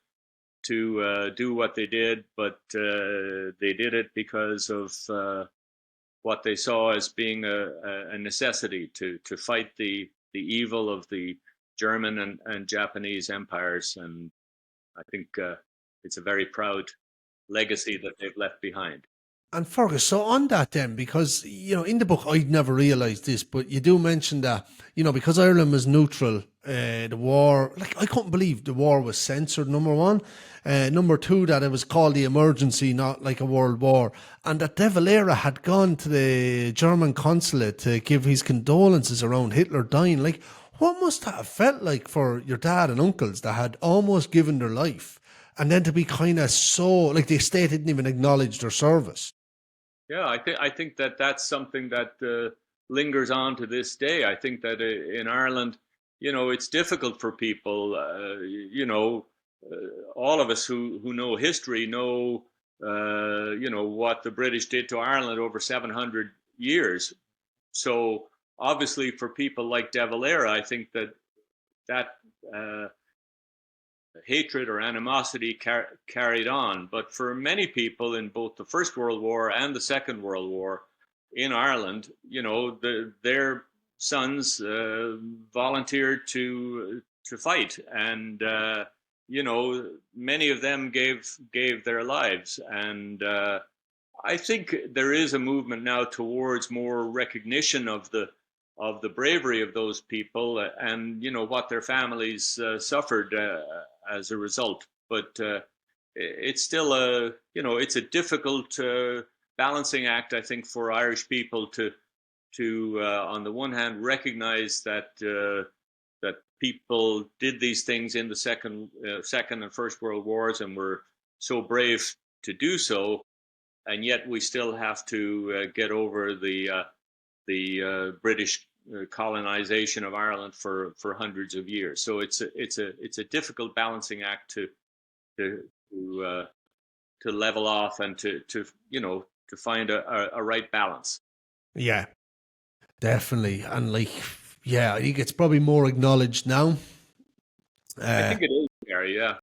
do what they did, but they did it because of what they saw as being a necessity to fight the evil of the German and Japanese empires. And I think it's a very proud legacy that they've left behind. And Fergus, so on that then, because, in the book, I'd never realised this, but you do mention that, because Ireland was neutral, the war, like, I couldn't believe the war was censored, number one. Number two, that it was called the emergency, not like a world war. And that De Valera had gone to the German consulate to give his condolences around Hitler dying. Like, what must that have felt like for your dad and uncles that had almost given their life? And then to be kind of so, like, the state didn't even acknowledge their service. Yeah, I think that that's something that lingers on to this day. I think that in Ireland, it's difficult for people. All of us who know history know, what the British did to Ireland over 700 years. So obviously, for people like De Valera, I think that hatred or animosity carried on. But for many people in both the First World War and the Second World War in Ireland, their sons volunteered to fight, and many of them gave their lives. And I think there is a movement now towards more recognition of the bravery of those people, and what their families suffered as a result. But it's still it's a difficult balancing act, I think, for Irish people to on the one hand recognize that that people did these things in the second and First World Wars and were so brave to do so, and yet we still have to get over the British colonization of Ireland for hundreds of years. So it's a difficult balancing act to level off and to find a right balance. Yeah, definitely. And I think it's probably more acknowledged now. I think it is, Gary. Yeah.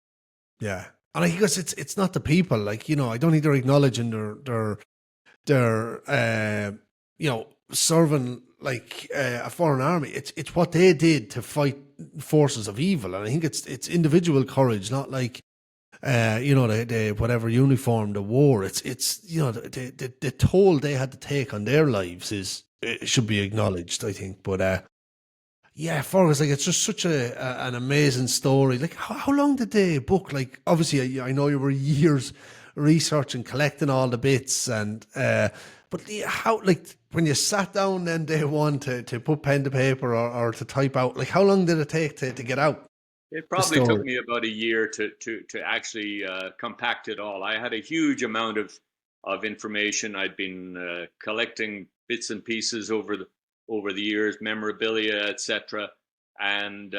Yeah. And I think it's not the people, like, I don't think they're acknowledging their serving like a foreign army. It's what they did to fight forces of evil. And I think it's individual courage, not like the whatever uniform, the war. It's the toll they had to take on their lives should be acknowledged, I think. But yeah, Fergus, like, it's just such an amazing story. Like, how long did the book, like, obviously I know you were years researching, collecting all the bits, and but how, like, when you sat down then day one to put pen to paper or to type out, like, how long did it take to get out? It probably took me about a year to actually compact it all. I had a huge amount of information. I'd been collecting bits and pieces over the years, memorabilia, etc. And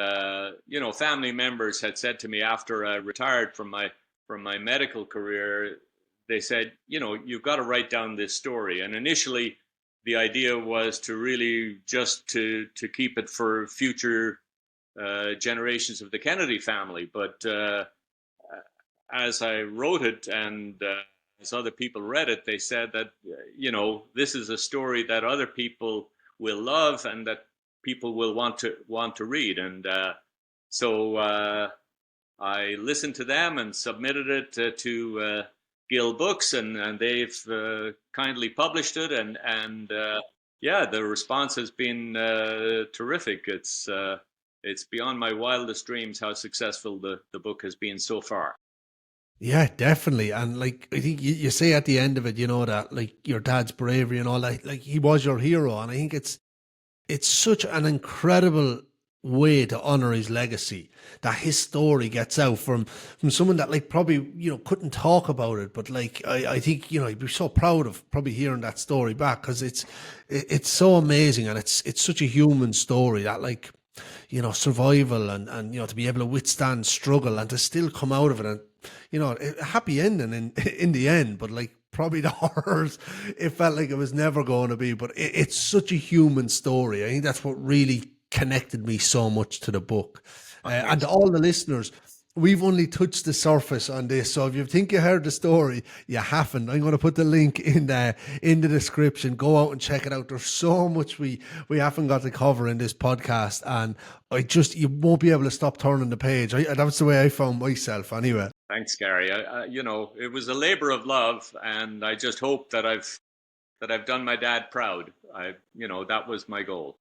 family members had said to me after I retired from my medical career, they said, you've got to write down this story. And initially, the idea was to really just to keep it for future generations of the Kennedy family. But as I wrote it and as other people read it, they said that, this is a story that other people will love and that people will want to read. And so I listened to them and submitted it to Gill Books, and they've kindly published it. And the response has been terrific. It's beyond my wildest dreams how successful the book has been so far. Yeah, definitely. And like, I think you say at the end of it, that like your dad's bravery and all that, like, he was your hero. And I think it's such an incredible way to honor his legacy, that his story gets out from someone that, like, probably, couldn't talk about it. But like, I think, he'd be so proud of probably hearing that story back, because it's so amazing. And it's such a human story that, like, survival and to be able to withstand struggle and to still come out of it, and a happy ending in the end. But like, probably the horrors, it felt like it was never going to be. But it's such a human story. I think that's what really connected me so much to the book. And to all the listeners, we've only touched the surface on this, so if you think you heard the story, you haven't. I'm going to put the link in the description. Go out and check it out. There's so much we haven't got to cover in this podcast, and you won't be able to stop turning the page. That's the way I found myself anyway. Thanks, Gary. It was a labor of love, and I just hope that I've done my dad proud. That was my goal.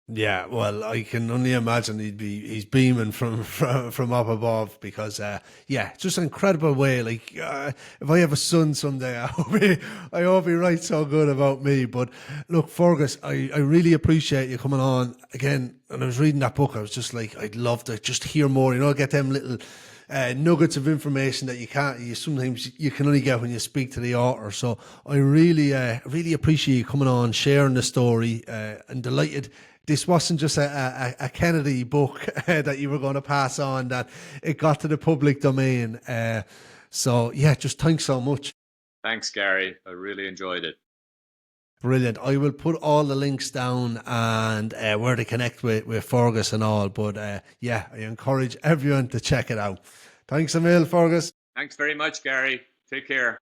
Yeah, well, I can only imagine he's beaming from up above because yeah, just an incredible way. Like if I have a son someday, I hope he writes so good about me. But look, Fergus, I really appreciate you coming on again. And I was reading that book, I was just like, I'd love to just hear more. Get them little nuggets of information that you sometimes you can only get when you speak to the author. So I really appreciate you coming on, sharing the story, and delighted this wasn't just a Kennedy book that you were going to pass on, that it got to the public domain. So yeah, just thanks so much. Thanks, Gary. I really enjoyed it. Brilliant. I will put all the links down and where to connect with Fergus and all. But yeah, I encourage everyone to check it out. Thanks a mil, Fergus. Thanks very much, Gary. Take care.